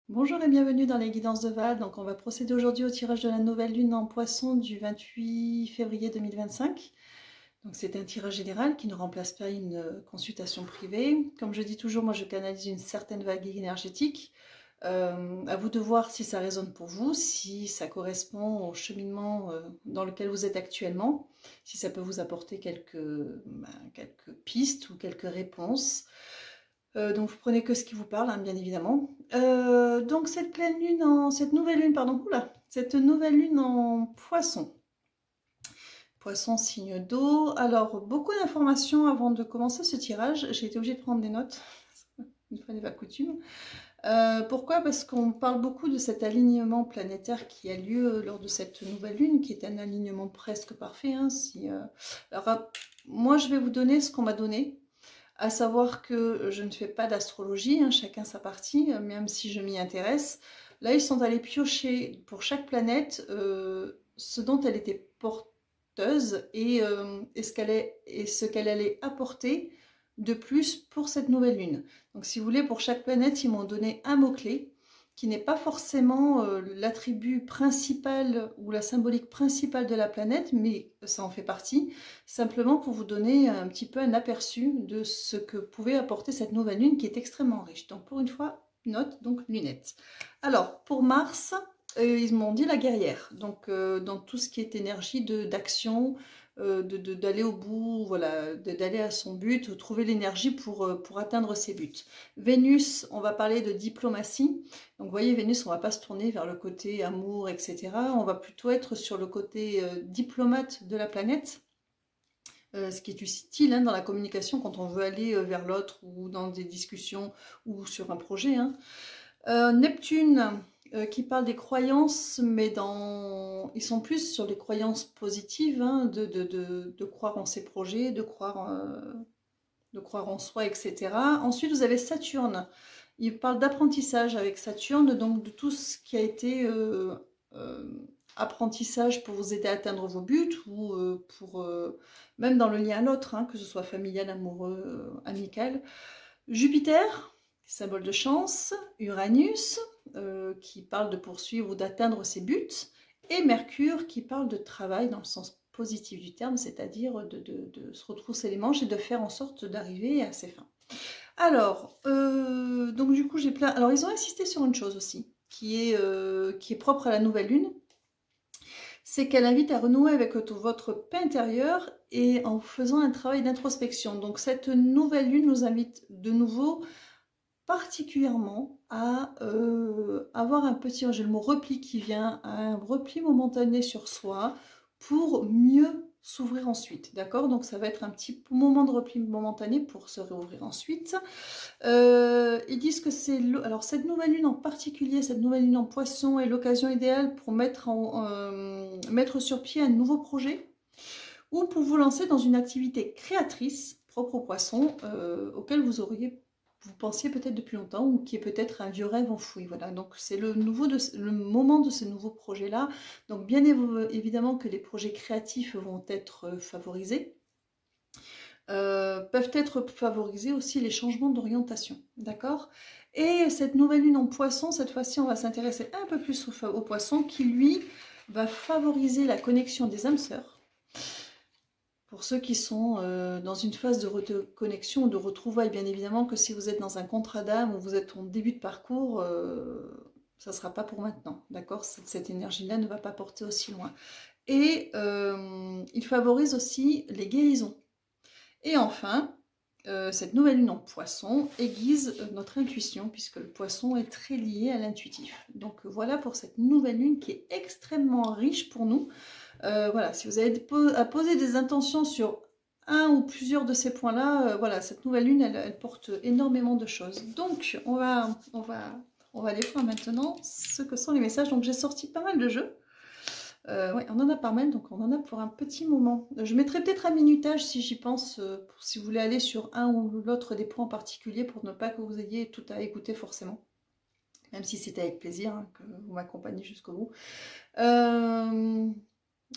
Bonjour et bienvenue dans les guidances de Val. Donc on va procéder aujourd'hui au tirage de la nouvelle lune en Poisson du 28 février 2025. Donc c'est un tirage général qui ne remplace pas une consultation privée. Comme je dis toujours, moi je canalise une certaine vague énergétique. À vous de voir si ça résonne pour vous, si ça correspond au cheminement dans lequel vous êtes actuellement, si ça peut vous apporter quelques pistes ou quelques réponses. Donc vous prenez que ce qui vous parle, hein, bien évidemment. Donc cette nouvelle lune, pardon, oula, cette nouvelle lune en Poisson. Poisson, signe d'eau. Alors, beaucoup d'informations avant de commencer ce tirage. J'ai été obligée de prendre des notes, une fois n'est pas coutume. Pourquoi? Parce qu'on parle beaucoup de cet alignement planétaire qui a lieu lors de cette nouvelle lune, qui est un alignement presque parfait. Hein, Alors, moi, je vais vous donner ce qu'on m'a donné. À savoir que je ne fais pas d'astrologie, hein, chacun sa partie, même si je m'y intéresse. Là, ils sont allés piocher pour chaque planète ce dont elle était porteuse et ce qu'elle allait apporter de plus pour cette nouvelle lune. Donc, si vous voulez, pour chaque planète, ils m'ont donné un mot-clé qui n'est pas forcément l'attribut principal ou la symbolique principale de la planète, mais ça en fait partie, simplement pour vous donner un petit peu un aperçu de ce que pouvait apporter cette nouvelle lune qui est extrêmement riche. Donc pour une fois, note, donc lunettes. Alors pour Mars, ils m'ont dit la guerrière, donc dans tout ce qui est énergie d'action, d'aller au bout, voilà, d'aller à son but, trouver l'énergie pour atteindre ses buts. Vénus, on va parler de diplomatie. Donc vous voyez, Vénus, on ne va pas se tourner vers le côté amour, etc. On va plutôt être sur le côté diplomate de la planète. Ce qui est utile hein, dans la communication quand on veut aller vers l'autre ou dans des discussions ou sur un projet. Hein. Neptune, qui parle des croyances, mais ils sont plus sur les croyances positives, hein, de croire en ses projets, de croire en soi, etc. Ensuite, vous avez Saturne. Il parle d'apprentissage avec Saturne, donc de tout ce qui a été apprentissage pour vous aider à atteindre vos buts ou même dans le lien à l'autre, hein, que ce soit familial, amoureux, amical. Jupiter, symbole de chance. Uranus, qui parle de poursuivre ou d'atteindre ses buts. Et Mercure, qui parle de travail dans le sens positif du terme, c'est-à-dire de se retrousser les manches et de faire en sorte d'arriver à ses fins. Alors, donc du coup, j'ai plein. Alors, ils ont insisté sur une chose aussi, qui est propre à la nouvelle lune, c'est qu'elle invite à renouer avec votre paix intérieure et en faisant un travail d'introspection. Donc, cette nouvelle lune nous invite de nouveau particulièrement à avoir j'ai le mot repli qui vient, un repli momentané sur soi pour mieux s'ouvrir ensuite, d'accord? Donc ça va être un petit moment de repli momentané pour se réouvrir ensuite. Ils disent que alors cette nouvelle lune en particulier, cette nouvelle lune en Poisson est l'occasion idéale pour mettre sur pied un nouveau projet ou pour vous lancer dans une activité créatrice propre au Poisson auquel vous pensiez peut-être depuis longtemps ou qui est peut-être un vieux rêve enfoui. Voilà, donc c'est le moment de ce nouveau projet-là. Donc bien évidemment que les projets créatifs vont être favorisés. Peuvent être favorisés aussi les changements d'orientation, d'accord? Et cette nouvelle lune en Poisson, cette fois-ci, on va s'intéresser un peu plus au Poisson qui, lui, va favoriser la connexion des âmes sœurs. Pour ceux qui sont dans une phase de reconnexion ou de retrouvailles, bien évidemment que si vous êtes dans un contrat d'âme ou vous êtes en début de parcours, ça ne sera pas pour maintenant, d'accord? Cette énergie-là ne va pas porter aussi loin. Et il favorise aussi les guérisons. Et enfin, cette nouvelle lune en Poisson aiguise notre intuition, puisque le Poisson est très lié à l'intuitif. Donc voilà pour cette nouvelle lune qui est extrêmement riche pour nous. Voilà, si vous avez à poser des intentions sur un ou plusieurs de ces points-là, voilà, cette nouvelle lune, elle porte énormément de choses. Donc, on va aller voir maintenant ce que sont les messages. Donc, j'ai sorti pas mal de jeux. Ouais, on en a pas mal, donc on en a pour un petit moment. Je mettrai peut-être un minutage si j'y pense, si vous voulez aller sur un ou l'autre des points en particulier, pour ne pas que vous ayez tout à écouter forcément. Même si c'était avec plaisir hein, que vous m'accompagnez jusqu'au bout.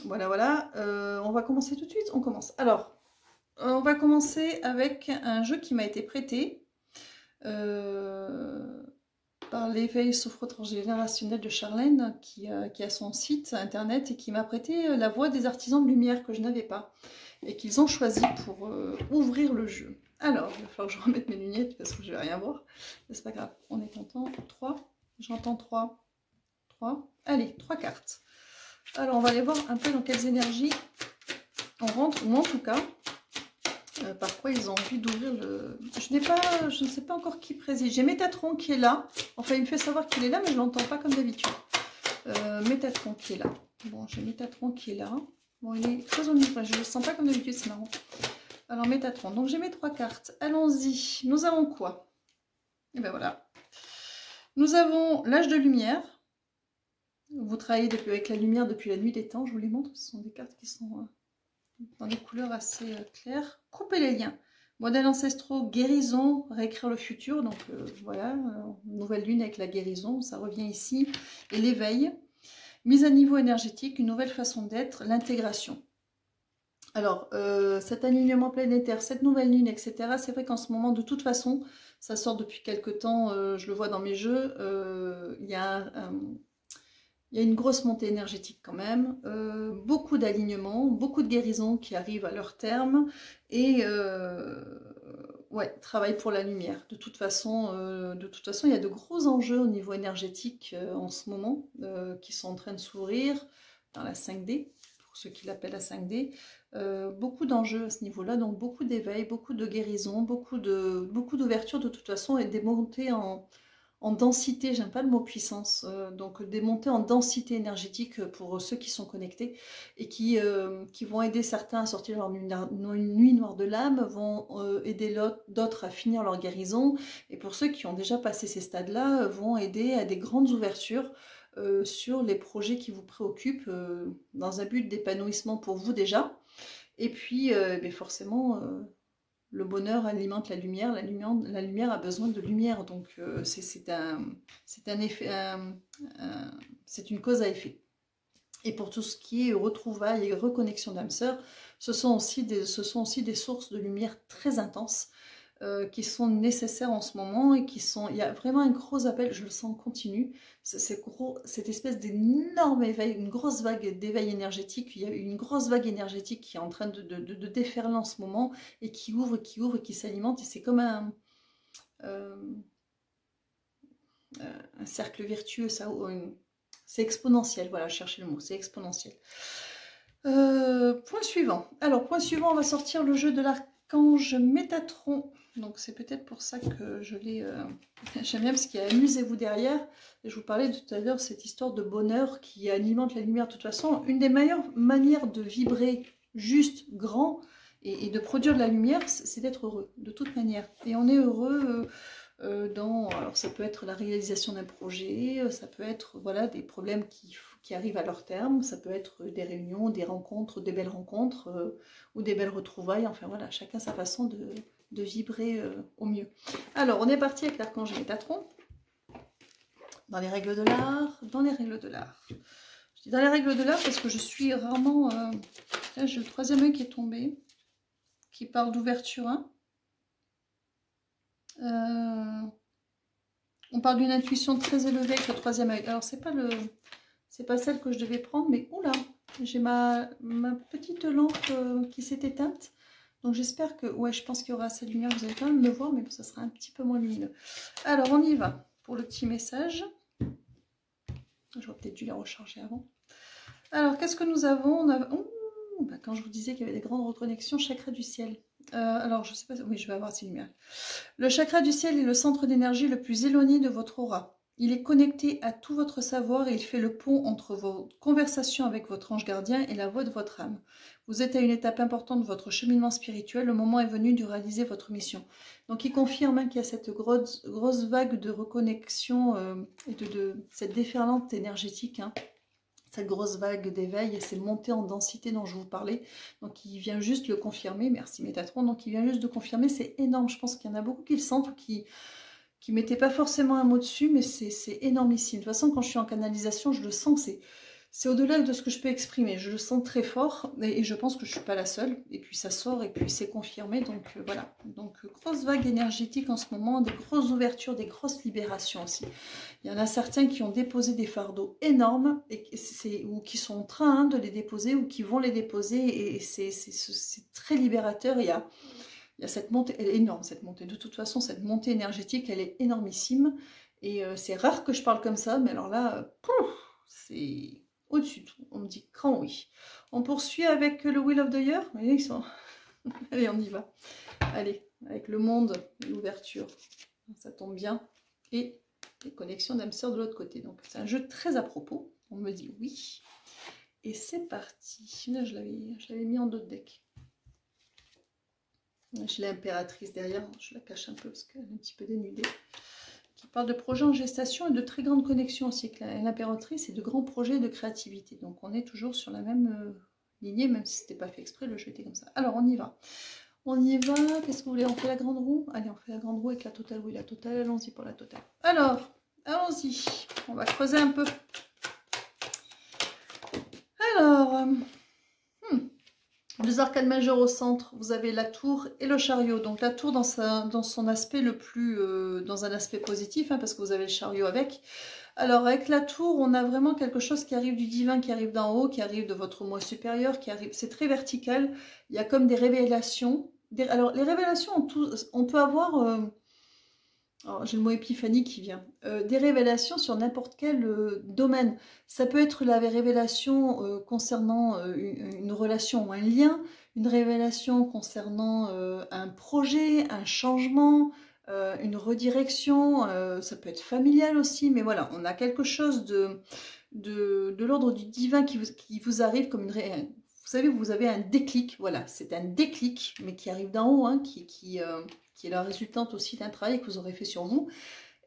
Voilà. On va commencer tout de suite. On commence. Alors, on va commencer avec un jeu qui m'a été prêté. par l'éveil sophro-transgénérationnel de Charlène, qui a son site internet et qui m'a prêté la voix des artisans de lumière que je n'avais pas, et qu'ils ont choisi pour ouvrir le jeu. Alors, il va falloir que je remette mes lunettes parce que je vais rien voir, mais c'est pas grave, on est content. 3, j'entends 3, 3, allez, 3 cartes. Alors, on va aller voir un peu dans quelles énergies on rentre, ou en tout cas, par quoi ils ont envie d'ouvrir le... Je ne sais pas encore qui préside. J'ai Métatron qui est là. Enfin, il me fait savoir qu'il est là, mais je ne l'entends pas comme d'habitude. Métatron qui est là. Bon, j'ai Métatron qui est là. Bon, il est très omniprésent. Je ne le sens pas comme d'habitude, c'est marrant. Alors, Métatron. Donc, j'ai mes 3 cartes. Allons-y. Nous avons quoi? Et ben voilà. Nous avons l'âge de lumière. Vous travaillez avec la lumière depuis la nuit des temps. Je vous les montre. Ce sont des cartes qui sont... dans des couleurs assez claires. Couper les liens. Modèles ancestraux, guérison, réécrire le futur. Donc voilà, nouvelle lune avec la guérison, ça revient ici. Et l'éveil. Mise à niveau énergétique, une nouvelle façon d'être, l'intégration. Alors, cet alignement planétaire, cette nouvelle lune, etc. C'est vrai qu'en ce moment, de toute façon, ça sort depuis quelques temps, je le vois dans mes jeux, il y a une grosse montée énergétique quand même, beaucoup d'alignements, beaucoup de guérisons qui arrivent à leur terme, et ouais, travail pour la lumière. De toute façon, il y a de gros enjeux au niveau énergétique en ce moment, qui sont en train de s'ouvrir dans la 5D, pour ceux qui l'appellent la 5D. Beaucoup d'enjeux à ce niveau-là, donc beaucoup d'éveil, beaucoup de guérison, beaucoup d'ouverture de toute façon, et des montées en densité, j'aime pas le mot puissance, donc des montées en densité énergétique pour ceux qui sont connectés et qui vont aider certains à sortir leur nuit noire de l'âme, vont aider d'autres à finir leur guérison, et pour ceux qui ont déjà passé ces stades-là, vont aider à des grandes ouvertures sur les projets qui vous préoccupent, dans un but d'épanouissement pour vous déjà, et puis forcément... le bonheur alimente la lumière a besoin de lumière, donc c'est une cause à effet. Et pour tout ce qui est retrouvailles et reconnexion d'âme sœur, ce sont aussi des sources de lumière très intenses qui sont nécessaires en ce moment, et il y a vraiment un gros appel, je le sens continu, cette espèce d'énorme éveil, une grosse vague d'éveil énergétique. Il y a une grosse vague énergétique qui est en train de déferler en ce moment, et qui ouvre, et qui s'alimente, et c'est comme un cercle vertueux, c'est exponentiel, voilà, cherchez le mot, c'est exponentiel. Point suivant. Alors, point suivant, on va sortir le jeu de l'archange Métatron. Donc, c'est peut-être pour ça que je l'ai... J'aime bien, parce qu'il y a amusez-vous derrière. Et je vous parlais tout à l'heure, cette histoire de bonheur qui alimente la lumière. De toute façon, une des meilleures manières de vibrer juste, grand, et de produire de la lumière, c'est d'être heureux, de toute manière. Et on est heureux... alors ça peut être la réalisation d'un projet, ça peut être voilà, des problèmes qui arrivent à leur terme, ça peut être des réunions, des rencontres, des belles rencontres, ou des belles retrouvailles, enfin voilà, chacun sa façon de vibrer au mieux. Alors on est parti avec l'archange Métatron, dans les règles de l'art, Je dis dans les règles de l'art parce que je suis rarement... Là j'ai le troisième œil qui est tombé, qui parle d'ouverture 1. On parle d'une intuition très élevée avec le troisième œil. Alors c'est pas celle que je devais prendre, mais oula, j'ai ma petite lampe qui s'est éteinte. Donc j'espère que, ouais, je pense qu'il y aura assez de lumière, vous allez quand même me voir, mais ça sera un petit peu moins lumineux. Alors on y va pour le petit message. J'aurais peut-être dû les recharger avant. Alors qu'est-ce que nous avons? Quand je vous disais qu'il y avait des grandes reconnexions, chakra du ciel. Alors, je sais pas, oui, je vais avoir ces lumières. Le chakra du ciel est le centre d'énergie le plus éloigné de votre aura. Il est connecté à tout votre savoir, et il fait le pont entre vos conversations avec votre ange gardien et la voix de votre âme. Vous êtes à une étape importante de votre cheminement spirituel. Le moment est venu de réaliser votre mission. Donc, il confirme qu'il y a cette grosse vague de reconnexion et de cette déferlante énergétique, cette grosse vague d'éveil et ces montées en densité dont je vous parlais. Donc il vient juste le confirmer, merci Métatron, donc il vient juste de confirmer, c'est énorme. Je pense qu'il y en a beaucoup qui le sentent ou qui mettaient pas forcément un mot dessus, mais c'est énormissime. De toute façon, quand je suis en canalisation, je le sens, c'est au-delà de ce que je peux exprimer. Je le sens très fort et je pense que je ne suis pas la seule. Et puis ça sort et puis c'est confirmé. Donc voilà. Donc grosse vague énergétique en ce moment, des grosses ouvertures, des grosses libérations aussi. Il y en a certains qui ont déposé des fardeaux énormes ou qui sont en train de les déposer ou qui vont les déposer. Et c'est très libérateur. Il y a cette montée, elle est énorme cette montée. De toute façon, cette montée énergétique, elle est énormissime. Et c'est rare que je parle comme ça. Mais alors là, c'est... au-dessus de tout, on me dit grand oui. On poursuit avec le Wheel of the Year. Vous voyez, ils sont... Allez, on y va. Allez, avec le monde et l'ouverture. Ça tombe bien. Et les connexions d'âme sœur de l'autre côté. Donc, c'est un jeu très à propos. On me dit oui. Et c'est parti. Là, je l'avais mis en dos de deck. J'ai l'impératrice derrière. Je la cache un peu parce qu'elle est un petit peu dénudée. Qui parle de projets en gestation et de très grandes connexions aussi avec l'impératrice et de grands projets de créativité. Donc on est toujours sur la même lignée, même si ce n'était pas fait exprès, le jeu était comme ça. Alors on y va. On y va. Qu'est-ce que vous voulez? On fait la grande roue? Allez, on fait la grande roue avec la totale. Oui, la totale. Allons-y pour la totale. Alors, allons-y. On va creuser un peu. Alors... Deux arcades majeures au centre, vous avez la tour et le chariot. Donc la tour dans son aspect le plus, dans un aspect positif, hein, parce que vous avez le chariot avec. Alors avec la tour, on a vraiment quelque chose qui arrive du divin, qui arrive d'en haut, qui arrive de votre moi supérieur, qui arrive. C'est très vertical. Il y a comme des révélations. Alors les révélations, on peut avoir. J'ai le mot épiphanie qui vient. Des révélations sur n'importe quel domaine. Ça peut être la révélation concernant une relation ou un lien, une révélation concernant un projet, un changement, une redirection. Ça peut être familial aussi, mais voilà, on a quelque chose de l'ordre du divin qui vous arrive comme une... Vous savez, vous avez un déclic, voilà, c'est un déclic, mais qui arrive d'en haut, hein, qui est la résultante aussi d'un travail que vous aurez fait sur vous.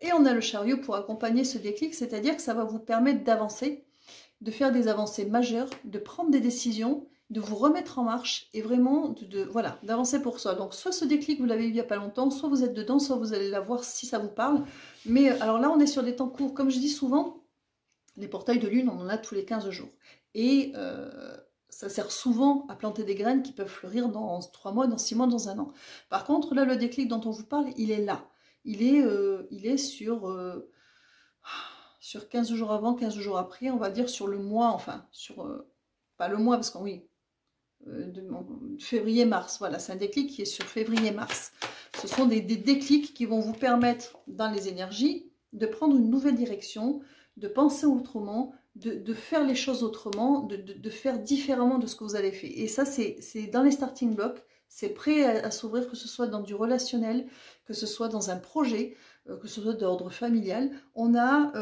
Et on a le chariot pour accompagner ce déclic, c'est-à-dire que ça va vous permettre d'avancer, de faire des avancées majeures, de prendre des décisions, de vous remettre en marche et vraiment voilà, d'avancer pour soi. Donc soit ce déclic, vous l'avez eu il n'y a pas longtemps, soit vous êtes dedans, soit vous allez l'avoir si ça vous parle. Mais alors là, on est sur des temps courts. Comme je dis souvent, les portails de lune, on en a tous les 15 jours. Et ça sert souvent à planter des graines qui peuvent fleurir dans 3 mois, dans 6 mois, dans 1 an. Par contre, là, le déclic dont on vous parle, il est là. Il est sur 15 jours avant, 15 jours après, on va dire sur le mois, enfin, pas le mois, parce que oui, février-mars, voilà, c'est un déclic qui est sur février-mars. Ce sont des déclics qui vont vous permettre, dans les énergies, de prendre une nouvelle direction, de penser autrement, de faire les choses autrement, de faire différemment de ce que vous avez fait. Et ça, c'est dans les starting blocks, c'est prêt à s'ouvrir, que ce soit dans du relationnel, que ce soit dans un projet, que ce soit d'ordre familial. On a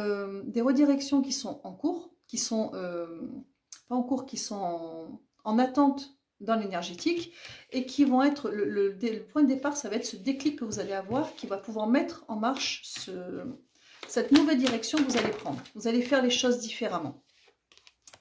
des redirections qui sont en cours, qui sont pas en cours, qui sont en attente dans l'énergétique et qui vont être, le point de départ, ça va être ce déclic que vous allez avoir qui va pouvoir mettre en marche cette nouvelle direction que vous allez prendre. Vous allez faire les choses différemment.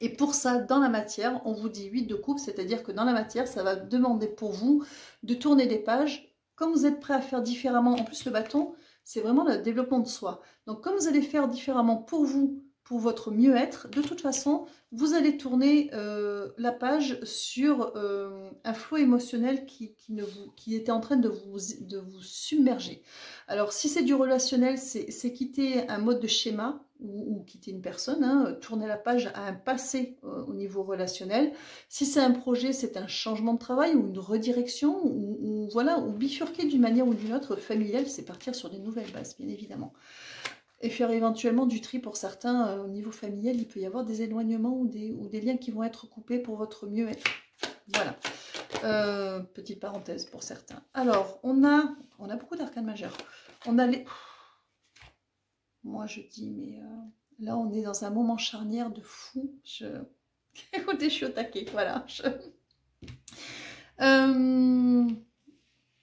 Et pour ça, dans la matière, on vous dit 8 de coupe, c'est-à-dire que dans la matière, ça va demander pour vous de tourner des pages. Comme vous êtes prêt à faire différemment, en plus le bâton, c'est vraiment le développement de soi. Donc comme vous allez faire différemment pour vous, pour votre mieux-être, de toute façon, vous allez tourner la page sur un flot émotionnel qui était en train de vous submerger. Alors, si c'est du relationnel, c'est quitter un mode de schéma ou quitter une personne, hein, tourner la page à un passé au niveau relationnel. Si c'est un projet, c'est un changement de travail ou une redirection ou voilà, ou bifurquer d'une manière ou d'une autre familiale, c'est partir sur des nouvelles bases, bien évidemment. Et faire éventuellement du tri pour certains au niveau familial, il peut y avoir des éloignements ou des liens qui vont être coupés pour votre mieux-être. Voilà. Petite parenthèse pour certains. Alors, on a beaucoup d'arcanes majeures. On a les... Moi, je dis, mais là, on est dans un moment charnière de fou. Écoutez, je suis au taquet. Voilà.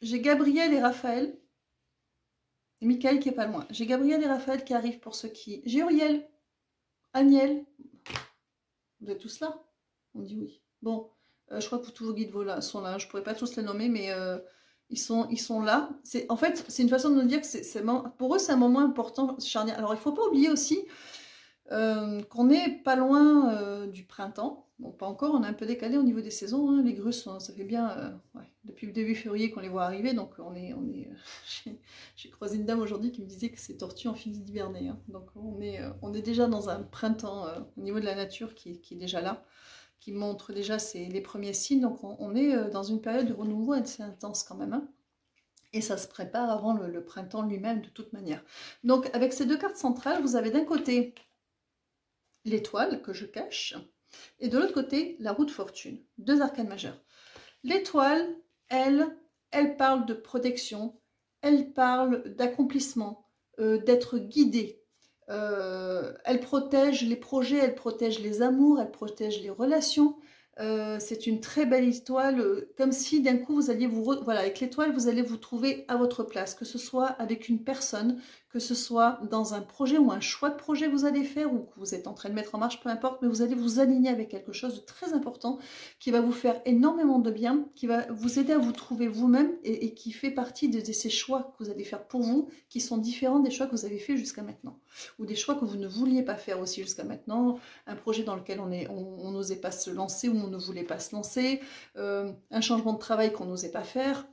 J'ai Gabriel et Raphaël. Et Michael qui est pas loin. J'ai Gabriel et Raphaël qui arrivent pour ceux qui... J'ai Uriel, Aniel. Vous êtes tous là? On dit oui. Bon, je crois que tous vos guides sont là. Je ne pourrais pas tous les nommer, mais ils sont là. En fait, c'est une façon de nous dire que pour eux, c'est un moment important, charnière. Alors, il ne faut pas oublier aussi qu'on n'est pas loin du printemps. Bon, pas encore, on est un peu décalé au niveau des saisons, hein. Les grues, ça fait bien ouais, depuis le début février qu'on les voit arriver, donc j'ai croisé une dame aujourd'hui qui me disait que ces tortues ont fini d'hiberner, hein. Donc on est déjà dans un printemps au niveau de la nature qui est déjà là, qui montre déjà les premiers signes, donc on est dans une période de renouveau assez intense quand même, hein. Et ça se prépare avant le printemps lui-même de toute manière. Donc avec ces deux cartes centrales, vous avez d'un côté l'étoile que je cache, et de l'autre côté, la roue de fortune, deux arcanes majeures. L'étoile, elle parle de protection, elle parle d'accomplissement, d'être guidée. Elle protège les projets, elle protège les amours, elle protège les relations. C'est une très belle étoile, comme si d'un coup vous alliez voilà, avec l'étoile vous allez vous trouver à votre place, que ce soit avec une personne, que ce soit dans un projet ou un choix de projet que vous allez faire ou que vous êtes en train de mettre en marche, peu importe, mais vous allez vous aligner avec quelque chose de très important qui va vous faire énormément de bien, qui va vous aider à vous trouver vous-même et qui fait partie de ces choix que vous allez faire pour vous, qui sont différents des choix que vous avez fait jusqu'à maintenant, ou des choix que vous ne vouliez pas faire aussi jusqu'à maintenant, un projet dans lequel on n'osait pas se lancer ou on ne voulait pas se lancer, un changement de travail qu'on n'osait pas faire,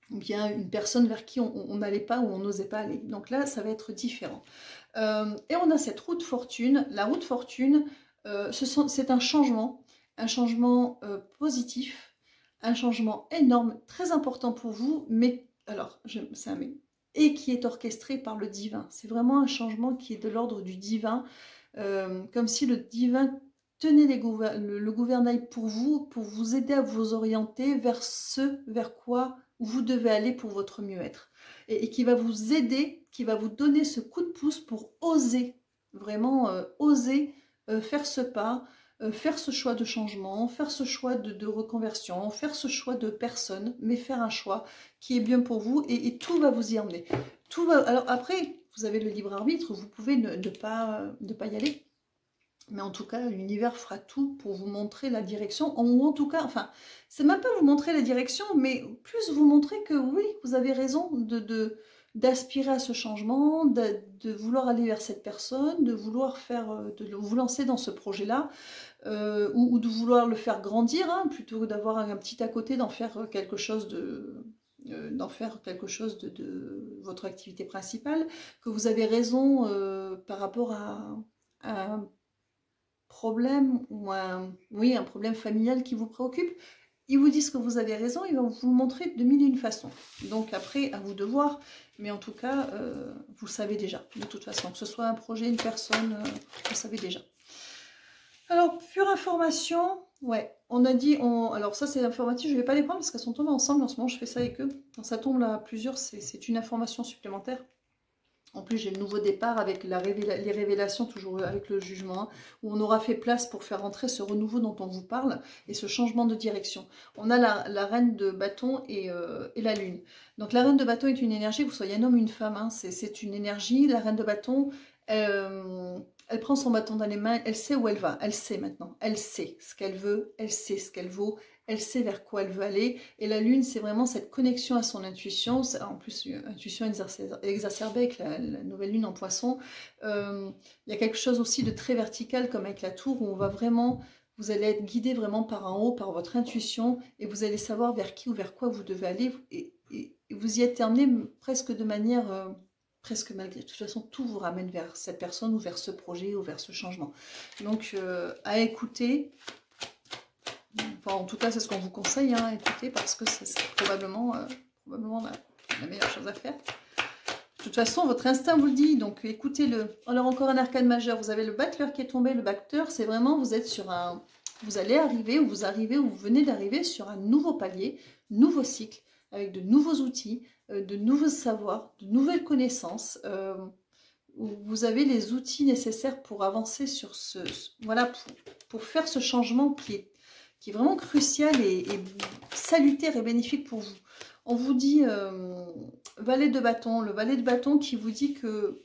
ou bien une personne vers qui on n'allait pas ou on n'osait pas aller. Donc là, ça va être différent. Et on a cette roue de fortune. La roue de fortune, c'est un changement positif, un changement énorme, très important pour vous, mais alors, c'est un mais, et qui est orchestré par le divin. C'est vraiment un changement qui est de l'ordre du divin, comme si le divin tenez le gouvernail pour vous aider à vous orienter vers ce vers quoi vous devez aller pour votre mieux-être. Et qui va vous aider, qui va vous donner ce coup de pouce pour oser, vraiment oser faire ce pas, faire ce choix de changement, faire ce choix de reconversion, faire ce choix de personne, mais faire un choix qui est bien pour vous et tout va vous y emmener. Tout va, alors après, vous avez le libre arbitre, vous pouvez ne pas y aller. Mais en tout cas, l'univers fera tout pour vous montrer la direction, ou en tout cas, enfin, c'est même pas vous montrer la direction, mais plus vous montrer que oui, vous avez raison d'aspirer à ce changement, de vouloir aller vers cette personne, de vouloir de vous lancer dans ce projet-là, ou de vouloir le faire grandir, hein, plutôt que d'avoir un petit à côté, d'en faire quelque chose de votre activité principale, que vous avez raison par rapport à problème ou un problème familial qui vous préoccupe, ils vous disent que vous avez raison, ils vont vous le montrer de mille et une façons. Donc après, à vous de voir, mais en tout cas, vous le savez déjà, de toute façon. Que ce soit un projet, une personne, vous le savez déjà. Alors, pure information, ouais, on a dit, alors ça c'est informatif, je ne vais pas les prendre parce qu'elles sont tombées ensemble, en ce moment je fais ça avec eux. Quand ça tombe là à plusieurs, c'est une information supplémentaire. En plus, j'ai le nouveau départ avec les révélations, toujours avec le jugement, hein, où on aura fait place pour faire entrer ce renouveau dont on vous parle et ce changement de direction. On a la reine de bâton et la lune. Donc la reine de bâton est une énergie, que vous soyez un homme ou une femme, hein, c'est une énergie. La reine de bâton, elle prend son bâton dans les mains, elle sait où elle va, elle sait maintenant, elle sait ce qu'elle veut, elle sait ce qu'elle vaut, elle sait vers quoi elle veut aller. Et la lune, c'est vraiment cette connexion à son intuition. En plus, intuition exacerbée avec la nouvelle lune en poisson. Il y a quelque chose aussi de très vertical, comme avec la tour, où on va vraiment, vous allez être guidé vraiment par en haut, par votre intuition, et vous allez savoir vers qui ou vers quoi vous devez aller. Et vous y êtes emmené presque de manière... presque malgré. De toute façon, tout vous ramène vers cette personne ou vers ce projet ou vers ce changement. Donc, à écouter... Enfin, en tout cas, c'est ce qu'on vous conseille, hein, écoutez, parce que c'est probablement la meilleure chose à faire. De toute façon, votre instinct vous le dit, donc écoutez-le. Alors, encore un arcane majeur, vous avez le battleur qui est tombé. Le battleur, c'est vraiment, vous êtes sur un... Vous allez arriver, ou vous venez d'arriver sur un nouveau palier, nouveau cycle, avec de nouveaux outils, de nouveaux savoirs, de nouvelles connaissances, où vous avez les outils nécessaires pour avancer sur voilà, pour faire ce changement qui est vraiment crucial et salutaire et bénéfique pour vous. On vous dit valet de bâton, le valet de bâton qui vous dit que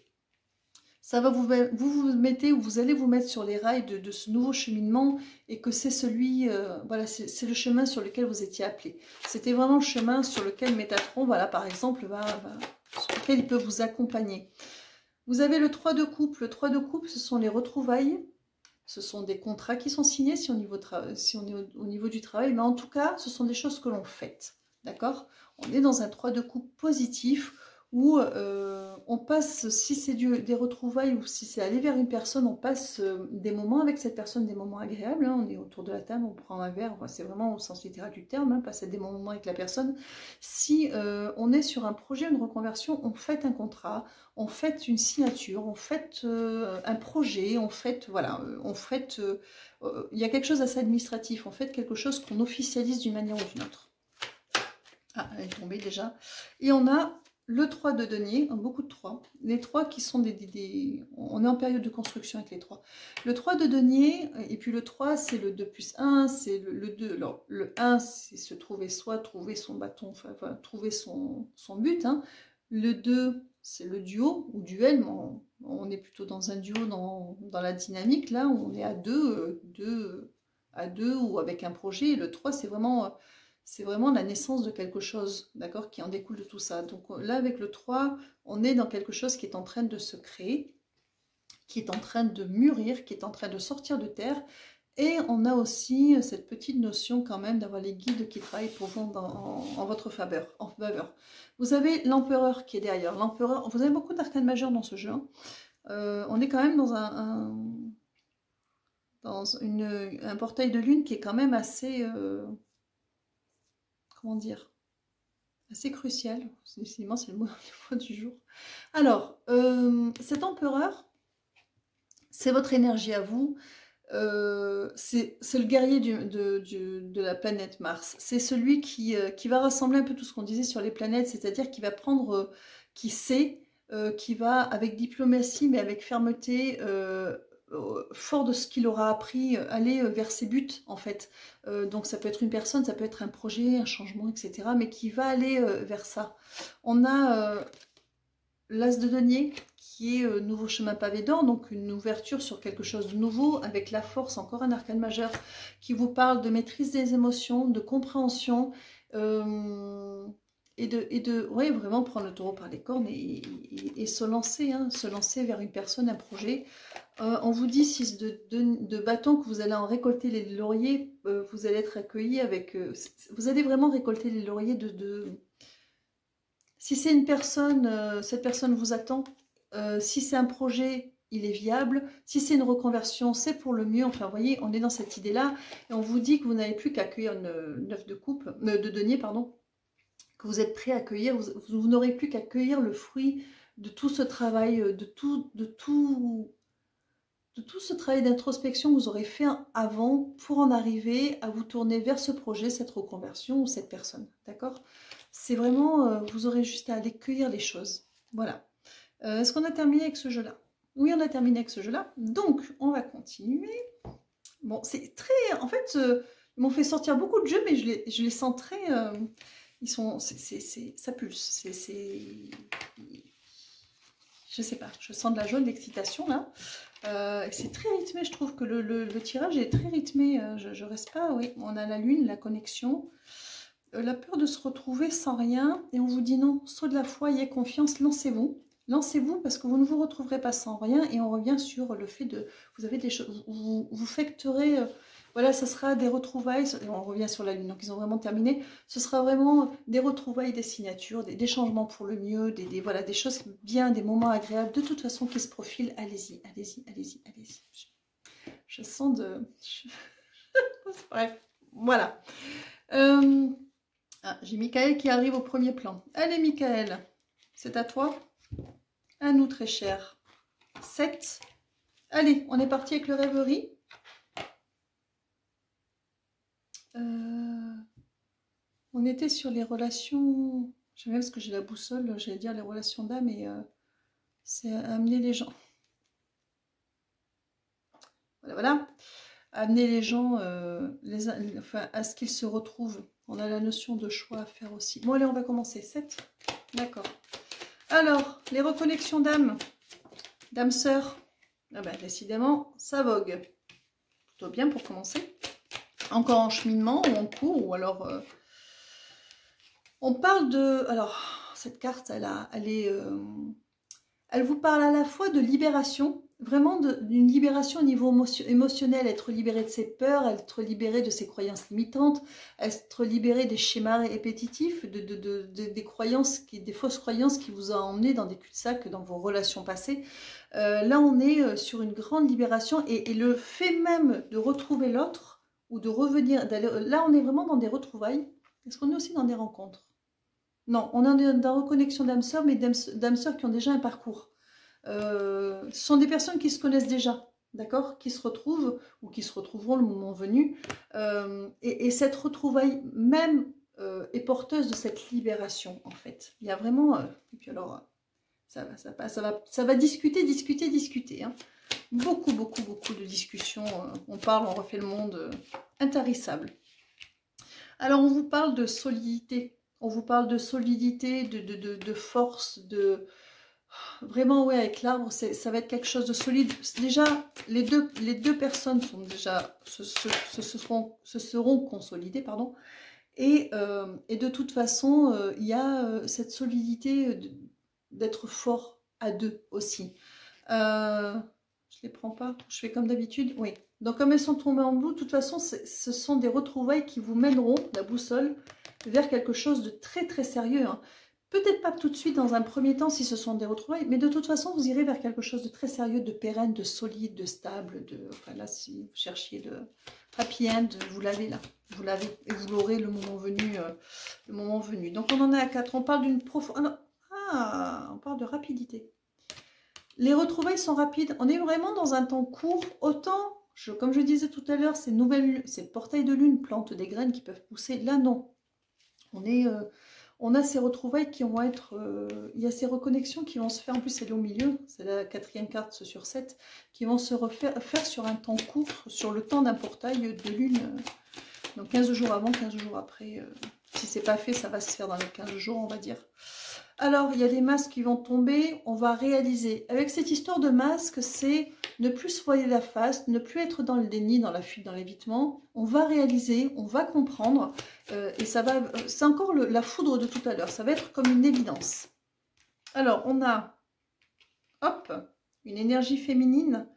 ça va vous mettez ou vous allez vous mettre sur les rails de ce nouveau cheminement et que c'est celui, voilà, c'est le chemin sur lequel vous étiez appelé. C'était vraiment le chemin sur lequel Métatron, voilà, par exemple, sur lequel il peut vous accompagner. Vous avez le 3 de coupe. Le 3 de coupe, ce sont les retrouvailles. Ce sont des contrats qui sont signés si on est au niveau du travail. Mais en tout cas, ce sont des choses que l'on fait. D'accord? On est dans un 3 de coupe positif où on passe, si c'est des retrouvailles ou si c'est aller vers une personne, on passe des moments avec cette personne, des moments agréables. Hein. On est autour de la table, on prend un verre. Enfin, c'est vraiment au sens littéral du terme, hein, passer des moments avec la personne. Si on est sur un projet, une reconversion, on fait un contrat, on fait une signature, on fait un projet, on fait, voilà, il y a quelque chose d'assez administratif, on fait quelque chose qu'on officialise d'une manière ou d'une autre. Ah, elle est tombée déjà. Et on a le 3 de denier, beaucoup de 3. Les 3 qui sont on est en période de construction avec les 3. Le 3 de denier, et puis le 3, c'est le 2 plus 1, c'est le 2. Alors, le 1, c'est se trouver soi, trouver son bâton, enfin trouver son but. Hein. Le 2, c'est le duo ou duel, mais on est plutôt dans un duo dans la dynamique, là, où on est à deux ou avec un projet. Et le 3, c'est vraiment la naissance de quelque chose, d'accord, qui en découle de tout ça. Donc là, avec le 3, on est dans quelque chose qui est en train de se créer, qui est en train de mûrir, qui est en train de sortir de terre. Et on a aussi cette petite notion quand même d'avoir les guides qui travaillent pour vous en votre faveur, Vous avez l'empereur qui est derrière. L'empereur, vous avez beaucoup d'arcanes majeures dans ce jeu. Hein. On est quand même dans un portail de lune qui est quand même assez... comment dire, assez crucial. Décidément, c'est le mot du jour. Alors, cet empereur, c'est votre énergie à vous. C'est le guerrier de la planète Mars. C'est celui qui va rassembler un peu tout ce qu'on disait sur les planètes, c'est-à-dire qui va prendre, qui sait, qui va avec diplomatie, mais avec fermeté, fort de ce qu'il aura appris, aller vers ses buts en fait. Donc ça peut être une personne, ça peut être un projet, un changement, etc. Mais qui va aller vers ça. On a l'As de denier qui est nouveau chemin pavé d'or, donc une ouverture sur quelque chose de nouveau avec la force, encore un arcane majeur qui vous parle de maîtrise des émotions, de compréhension ouais, vraiment prendre le taureau par les cornes et se lancer, hein, se lancer vers une personne, un projet. On vous dit 6 de bâton que vous allez en récolter les lauriers, vous allez être accueilli avec... vous allez vraiment récolter les lauriers Si c'est une personne, cette personne vous attend. Si c'est un projet, il est viable. Si c'est une reconversion, c'est pour le mieux. Enfin, vous voyez, on est dans cette idée-là. Et on vous dit que vous n'avez plus qu'à accueillir une 9 de coupe, de denier, pardon, que vous êtes prêt à accueillir. Vous n'aurez plus qu'à cueillir le fruit de tout ce travail, de tout ce travail d'introspection que vous aurez fait avant pour en arriver à vous tourner vers ce projet, cette reconversion ou cette personne. D'accord? C'est vraiment, vous aurez juste à aller cueillir les choses. Voilà. Est-ce qu'on a terminé avec ce jeu-là? Oui, on a terminé avec ce jeu-là. Donc, on va continuer. Bon, c'est très... En fait, ils m'ont fait sortir beaucoup de jeux, mais je les sens très... ils sont... ça pulse. Je sais pas, je sens de la joie, de l'excitation, là. C'est très rythmé, je trouve que le tirage est très rythmé. Je reste pas, oui. On a la lune, la connexion. La peur de se retrouver sans rien. Et on vous dit non, saut de la foi, ayez confiance, lancez-vous. Lancez-vous parce que vous ne vous retrouverez pas sans rien. Et on revient sur le fait de... Vous avez des choses... Vous fecterez... voilà, ça sera des retrouvailles. On revient sur la lune, donc ils ont vraiment terminé. Ce sera vraiment des retrouvailles, des signatures, des changements pour le mieux, voilà, des choses bien, des moments agréables. De toute façon, qui se profilent. Allez-y, allez-y, allez-y, allez-y. Je sens de... Bref, voilà. J'ai Michael qui arrive au premier plan. Allez, Michael, c'est à toi. À nous, très cher. 7. Allez, on est parti avec le rêverie. On était sur les relations... J'aime bien parce que j'ai la boussole, j'allais dire les relations d'âme, et c'est amener les gens... Voilà. Amener les gens enfin, à ce qu'ils se retrouvent. On a la notion de choix à faire aussi. Bon, allez, on va commencer. 7. D'accord. Alors, les reconnexions d'âme. D'âme sœur. Ah ben, décidément, ça vogue. Plutôt bien pour commencer. Encore en cheminement ou en cours, ou alors... on parle de... Alors, cette carte, elle est... Elle vous parle à la fois de libération, vraiment d'une libération au niveau émotionnel, être libéré de ses peurs, être libéré de ses croyances limitantes, être libéré des schémas répétitifs, des croyances, des fausses croyances qui vous ont emmené dans des cul-de-sac dans vos relations passées. Là, on est sur une grande libération et le fait même de retrouver l'autre ou de revenir, là, on est vraiment dans des retrouvailles. Est-ce qu'on est aussi dans des rencontres? Non, on est dans la reconnexion d'âmes sœurs, mais d'âmes sœurs qui ont déjà un parcours. Ce sont des personnes qui se connaissent déjà, d'accord, qui se retrouvent ou qui se retrouveront le moment venu. Et cette retrouvaille même est porteuse de cette libération, en fait. Il y a vraiment... et puis alors, ça va discuter, discuter. Hein. Beaucoup de discussions. On parle, on refait le monde intarissable. Alors, on vous parle de solidité. On vous parle de solidité, de force, de... Vraiment, oui, avec l'arbre, ça va être quelque chose de solide. Déjà, les deux personnes sont déjà, se seront consolidées, pardon. Et de toute façon, il y a cette solidité d'être fort à deux aussi. Je les prends pas, je fais comme d'habitude, oui. Donc comme elles sont tombées en bout, de toute façon, ce sont des retrouvailles qui vous mèneront, la boussole, vers quelque chose de très sérieux. Hein. Peut-être pas tout de suite dans un premier temps si ce sont des retrouvailles, mais de toute façon, vous irez vers quelque chose de très sérieux, de pérenne, de solide, de stable. Enfin là, si vous cherchiez de happy end, vous l'avez là. Vous l'avez et vous l'aurez le moment venu. Le moment venu. Donc on en est à 4. On parle d'une profondeur. Ah, on parle de rapidité. Les retrouvailles sont rapides. On est vraiment dans un temps court. Autant, comme je disais tout à l'heure, ces portails de lune plantent des graines qui peuvent pousser. Là, non. On a ces retrouvailles qui vont être... il y a ces reconnexions qui vont se faire. En plus, elle est au milieu. C'est la 4e carte sur 7. Qui vont se faire sur un temps court, sur le temps d'un portail de lune. Donc 15 jours avant, 15 jours après. Si c'est pas fait, ça va se faire dans les 15 jours, on va dire. Alors, il y a des masques qui vont tomber, on va réaliser. Avec cette histoire de masque, c'est ne plus se voiler la face, ne plus être dans le déni, dans la fuite, dans l'évitement. On va réaliser, on va comprendre, et ça va. C'est encore la foudre de tout à l'heure, ça va être comme une évidence. Alors, on a, hop, une énergie féminine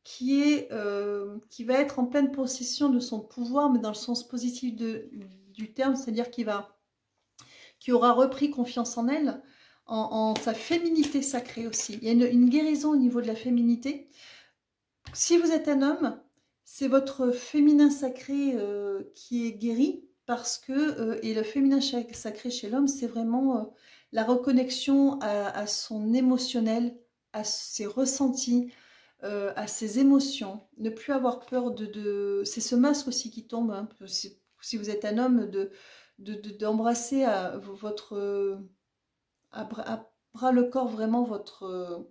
qui va être en pleine possession de son pouvoir, mais dans le sens positif du terme, c'est-à-dire qui aura repris confiance en elle, en sa féminité sacrée aussi. Il y a une guérison au niveau de la féminité. Si vous êtes un homme, c'est votre féminin sacré qui est guéri, parce que, et le féminin sacré chez l'homme, c'est vraiment la reconnexion à son émotionnel, à ses ressentis, à ses émotions. Ne plus avoir peur c'est ce masque aussi qui tombe, hein, si vous êtes un homme, d'embrasser à bras le corps vraiment votre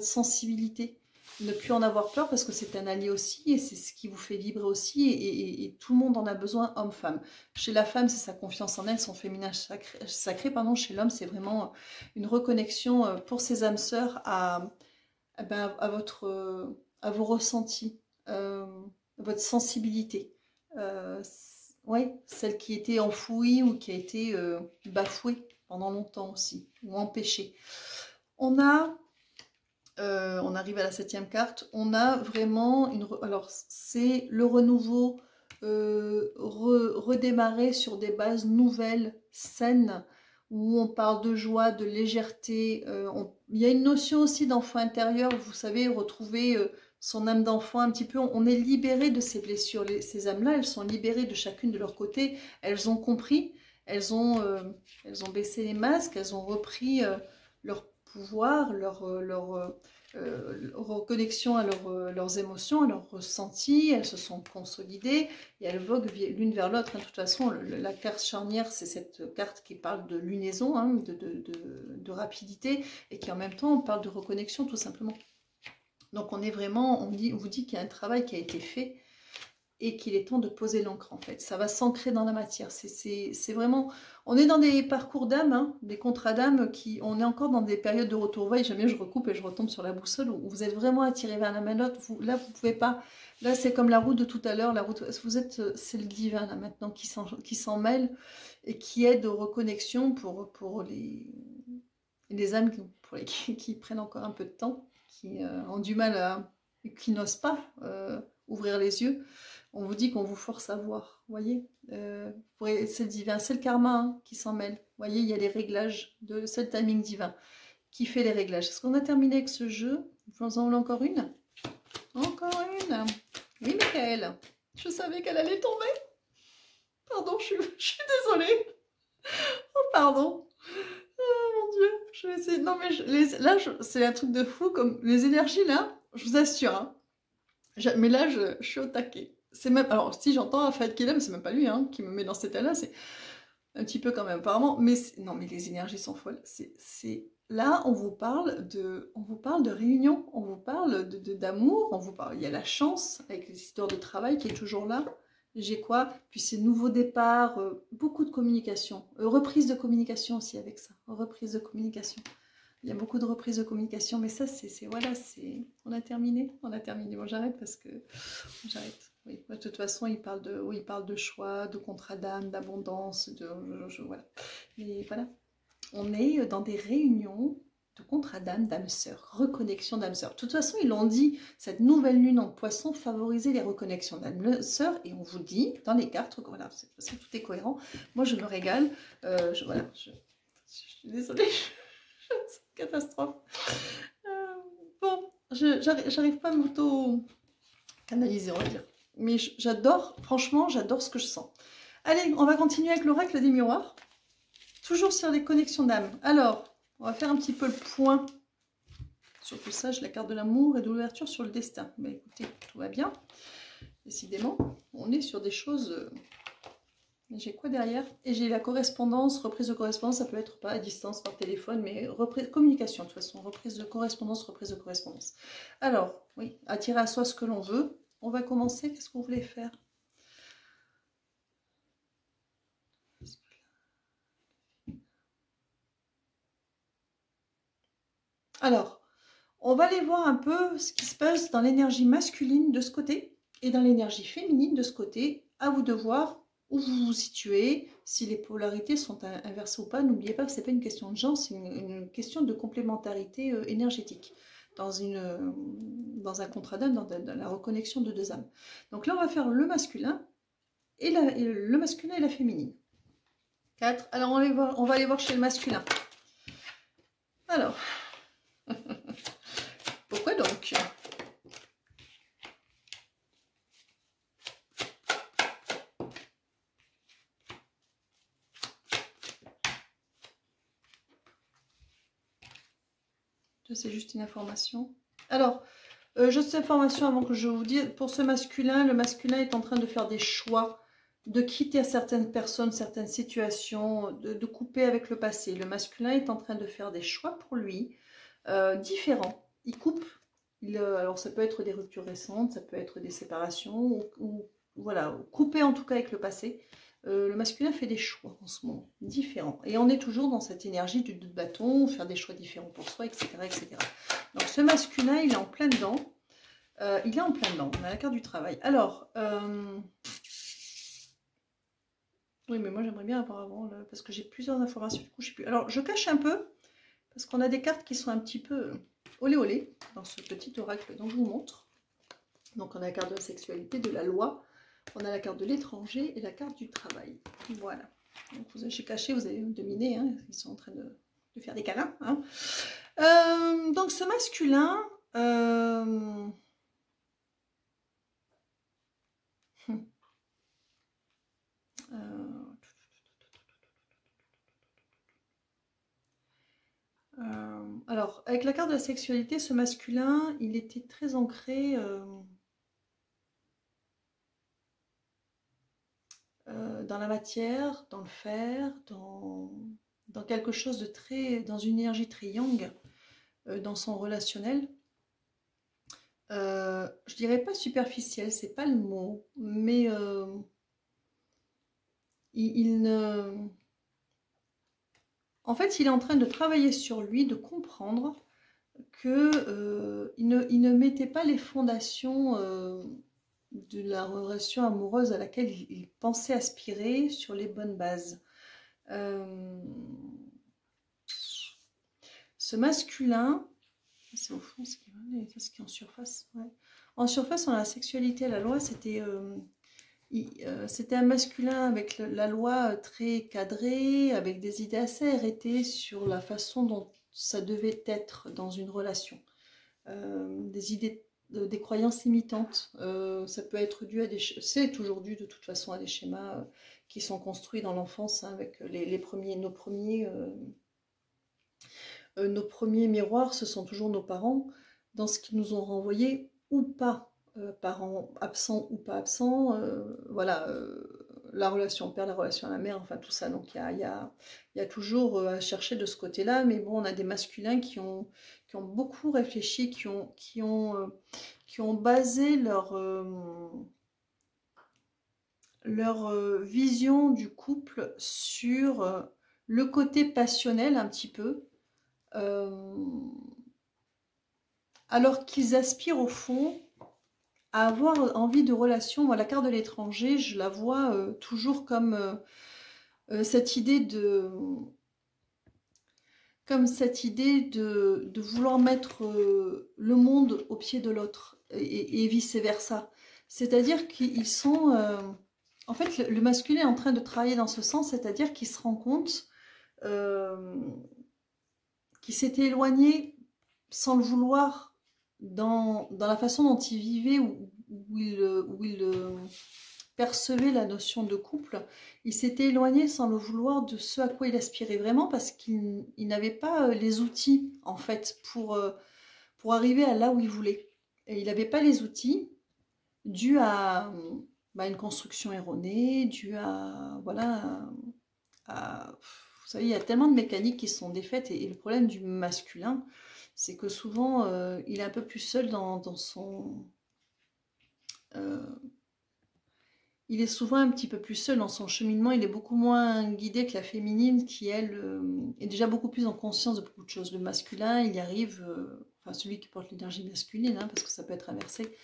sensibilité, ne plus en avoir peur parce que c'est un allié aussi et c'est ce qui vous fait vibrer aussi et tout le monde en a besoin, homme-femme. Chez la femme, c'est sa confiance en elle, son féminin sacré pardon. Chez l'homme, c'est vraiment une reconnexion pour ses âmes sœurs à vos ressentis, votre sensibilité. Ouais, celle qui était enfouie ou qui a été bafouée pendant longtemps aussi, ou empêchée. On arrive à la 7e carte, on a vraiment alors c'est le renouveau, redémarrer sur des bases nouvelles, saines, où on parle de joie, de légèreté. Il y a une notion aussi d'enfant intérieur, vous savez, retrouver son âme d'enfant un petit peu. On est libéré de ces blessures. Ces âmes-là, elles sont libérées de chacune de leur côté. Elles ont compris, elles ont baissé les masques, elles ont repris leur pouvoir, leur reconnexion à leurs émotions, à leurs ressentis. Elles se sont consolidées et elles voguent l'une vers l'autre. De toute façon, la carte charnière, c'est cette carte qui parle de lunaison, hein, de rapidité, et qui en même temps parle de reconnexion tout simplement. Donc on est vraiment, on vous dit qu'il y a un travail qui a été fait et qu'il est temps de poser l'encre en fait. Ça va s'ancrer dans la matière. C'est vraiment... On est dans des parcours d'âme, hein, des contrats d'âme, on est encore dans des périodes de retrouvailles. Jamais je recoupe et je retombe sur la boussole où vous êtes vraiment attiré vers la main de l'autre. Là, vous pouvez pas... Là, c'est comme la route de tout à l'heure. C'est le divin là maintenant qui s'en mêle et qui aide aux reconnexions pour les... et des âmes qui prennent encore un peu de temps, qui ont du mal à, qui n'osent pas ouvrir les yeux. On vous dit qu'on vous force à voir, vous voyez. C'est le divin, c'est le karma hein, qui s'en mêle. Vous voyez, il y a les réglages, c'est le timing divin qui fait les réglages. Est-ce qu'on a terminé avec ce jeu? Vous en voulez encore une? Encore une? Oui, Michael. Je savais qu'elle allait tomber. Pardon, je suis désolée. Oh, pardon. Oh mon Dieu. Je vais essayer. Non, mais là, c'est un truc de fou. Comme les énergies, là, je vous assure. Hein, mais là, je suis au taquet. C'est même. Alors, si j'entends Raphaël Kellem, c'est même pas lui hein, qui me met dans cet état-là. C'est un petit peu quand même, apparemment. Mais non, mais les énergies sont folles. Là, on vous parle de réunion, on vous parle d'amour, on vous parle. Il y a la chance avec les histoires de travail qui est toujours là. J'ai quoi? Puis ces nouveaux départs, beaucoup de communication, reprise de communication aussi avec ça, reprise de communication. Il y a beaucoup de reprises de communication, mais ça, voilà, on a terminé, Bon, j'arrête parce que j'arrête. Oui, de toute façon, il parle de choix, de contrat d'âme, d'abondance, voilà. Mais voilà. On est dans des réunions de contrat d'âme sœur, reconnexion d'âme sœur. De toute façon, ils l'ont dit, cette nouvelle lune en poisson favorisait les reconnexions d'âme sœur, et on vous dit dans les cartes, voilà, de toute façon, tout est cohérent. Moi, je me régale. Voilà, je suis désolée, c'est une catastrophe. Bon, j'arrive pas à m'auto-canaliser, on va dire. Mais j'adore, franchement, j'adore ce que je sens. Allez, on va continuer avec l'oracle des miroirs. Toujours sur les connexions d'âme. Alors, on va faire un petit peu le point sur tout ça. J'ai la carte de l'amour et de l'ouverture sur le destin. Mais écoutez, tout va bien. Décidément, on est sur des choses... J'ai quoi derrière? Et j'ai la correspondance, reprise de correspondance. Ça peut être pas à distance, par téléphone, mais communication de toute façon. Reprise de correspondance. Alors, oui, attirer à soi ce que l'on veut. On va commencer. Qu'est-ce qu'on voulait faire? Alors, on va aller voir un peu ce qui se passe dans l'énergie masculine de ce côté et dans l'énergie féminine de ce côté. À vous de voir où vous vous situez, si les polarités sont inversées ou pas. N'oubliez pas que ce n'est pas une question de genre, c'est une question de complémentarité énergétique dans un contrat d'âme, dans la reconnexion de deux âmes. Donc là, on va faire le masculin et le masculin et la féminine. 4. Alors, on va aller voir chez le masculin. Alors... Pourquoi donc? C'est juste une information. Alors, juste information avant que je vous dise, pour ce masculin, le masculin est en train de faire des choix, de quitter certaines personnes, certaines situations, de couper avec le passé. Le masculin est en train de faire des choix pour lui, différents. Il coupe. Alors ça peut être des ruptures récentes, ça peut être des séparations, ou voilà, couper en tout cas avec le passé. Le masculin fait des choix en ce moment, différents. Et on est toujours dans cette énergie du 2 de bâton, faire des choix différents pour soi, etc. etc. Donc ce masculin, il est en plein dedans. On a la carte du travail. Alors, oui, mais moi j'aimerais bien avoir avant, parce que j'ai plusieurs informations, du coup je sais plus. Alors, je cache un peu, parce qu'on a des cartes qui sont un petit peu olé olé, dans ce petit oracle dont je vous montre. Donc on a la carte de la sexualité, de la loi, on a la carte de l'étranger et la carte du travail. Voilà. Donc j'ai caché, vous avez deviné, hein, ils sont en train de faire des câlins. Hein. Donc ce masculin... alors, avec la carte de la sexualité, ce masculin, il était très ancré... dans la matière, dans le fer, dans quelque chose de très, dans une énergie très yang, dans son relationnel. Je dirais pas superficiel, c'est pas le mot, mais en fait, il est en train de travailler sur lui, de comprendre que il ne mettait pas les fondations de la relation amoureuse à laquelle il pensait aspirer sur les bonnes bases. ce masculin, c'est au fond ce qui est en surface. Ouais. En surface, on a la sexualité, la loi, c'était un masculin avec la loi très cadrée, avec des idées assez arrêtées sur la façon dont ça devait être dans une relation. Des idées, des croyances limitantes. Ça peut être dû à c'est toujours dû de toute façon à des schémas qui sont construits dans l'enfance, hein, avec nos premiers miroirs, ce sont toujours nos parents, dans ce qu'ils nous ont renvoyé ou pas, parents absents ou pas absents, voilà, la relation père, la relation à la mère, enfin tout ça. Donc il y a toujours à chercher de ce côté-là, mais bon, on a des masculins qui ont beaucoup réfléchi, qui ont basé leur vision du couple sur le côté passionnel un petit peu, alors qu'ils aspirent au fond à avoir envie de relation. Moi, la carte de l'étranger, je la vois toujours comme cette idée de vouloir mettre le monde au pied de l'autre et vice-versa. C'est-à-dire qu'ils sont... en fait, le masculin est en train de travailler dans ce sens, c'est-à-dire qu'il se rend compte qu'il s'était éloigné sans le vouloir dans la façon dont il vivait, où il percevait la notion de couple. Il s'était éloigné sans le vouloir de ce à quoi il aspirait vraiment, parce qu'il n'avait pas les outils en fait pour arriver à là où il voulait. Et il n'avait pas les outils dû à une construction erronée, dû à voilà vous savez, il y a tellement de mécaniques qui sont défaites, et le problème du masculin, c'est que souvent il est un peu plus seul dans son il est souvent un petit peu plus seul dans son cheminement. Il est beaucoup moins guidé que la féminine, qui elle est déjà beaucoup plus en conscience de beaucoup de choses. Le masculin, il y arrive, enfin celui qui porte l'énergie masculine, hein, parce que ça peut être inversé,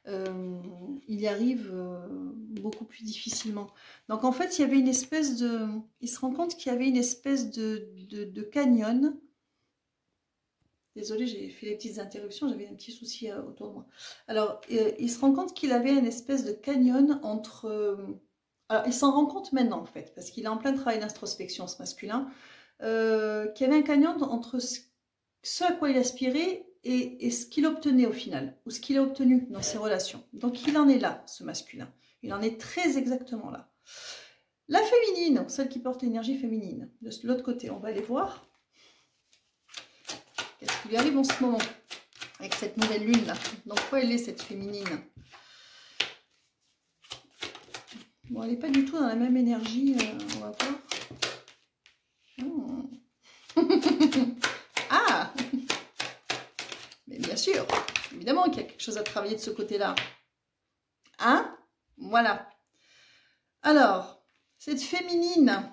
il y arrive beaucoup plus difficilement. Donc en fait, il y avait une espèce de... Il se rend compte qu'il y avait une espèce de canyon. Désolée, j'ai fait des petites interruptions, j'avais un petit souci autour de moi. Alors, il se rend compte qu'il avait une espèce de canyon entre... alors, il s'en rend compte maintenant, en fait, parce qu'il est en plein travail d'introspection, ce masculin, qu'il y avait un canyon entre ce à quoi il aspirait et ce qu'il obtenait au final, ou ce qu'il a obtenu dans ses relations. Donc, il en est là, ce masculin. Il en est très exactement là. La féminine, celle qui porte l'énergie féminine, de l'autre côté, on va aller voir. Qu'est-ce qui lui arrive en ce moment avec cette nouvelle lune là? Donc quoi elle est, cette féminine? Bon, elle n'est pas du tout dans la même énergie, on va voir. Ah, mais bien sûr, évidemment qu'il y a quelque chose à travailler de ce côté-là. Hein? Voilà. Alors, cette féminine...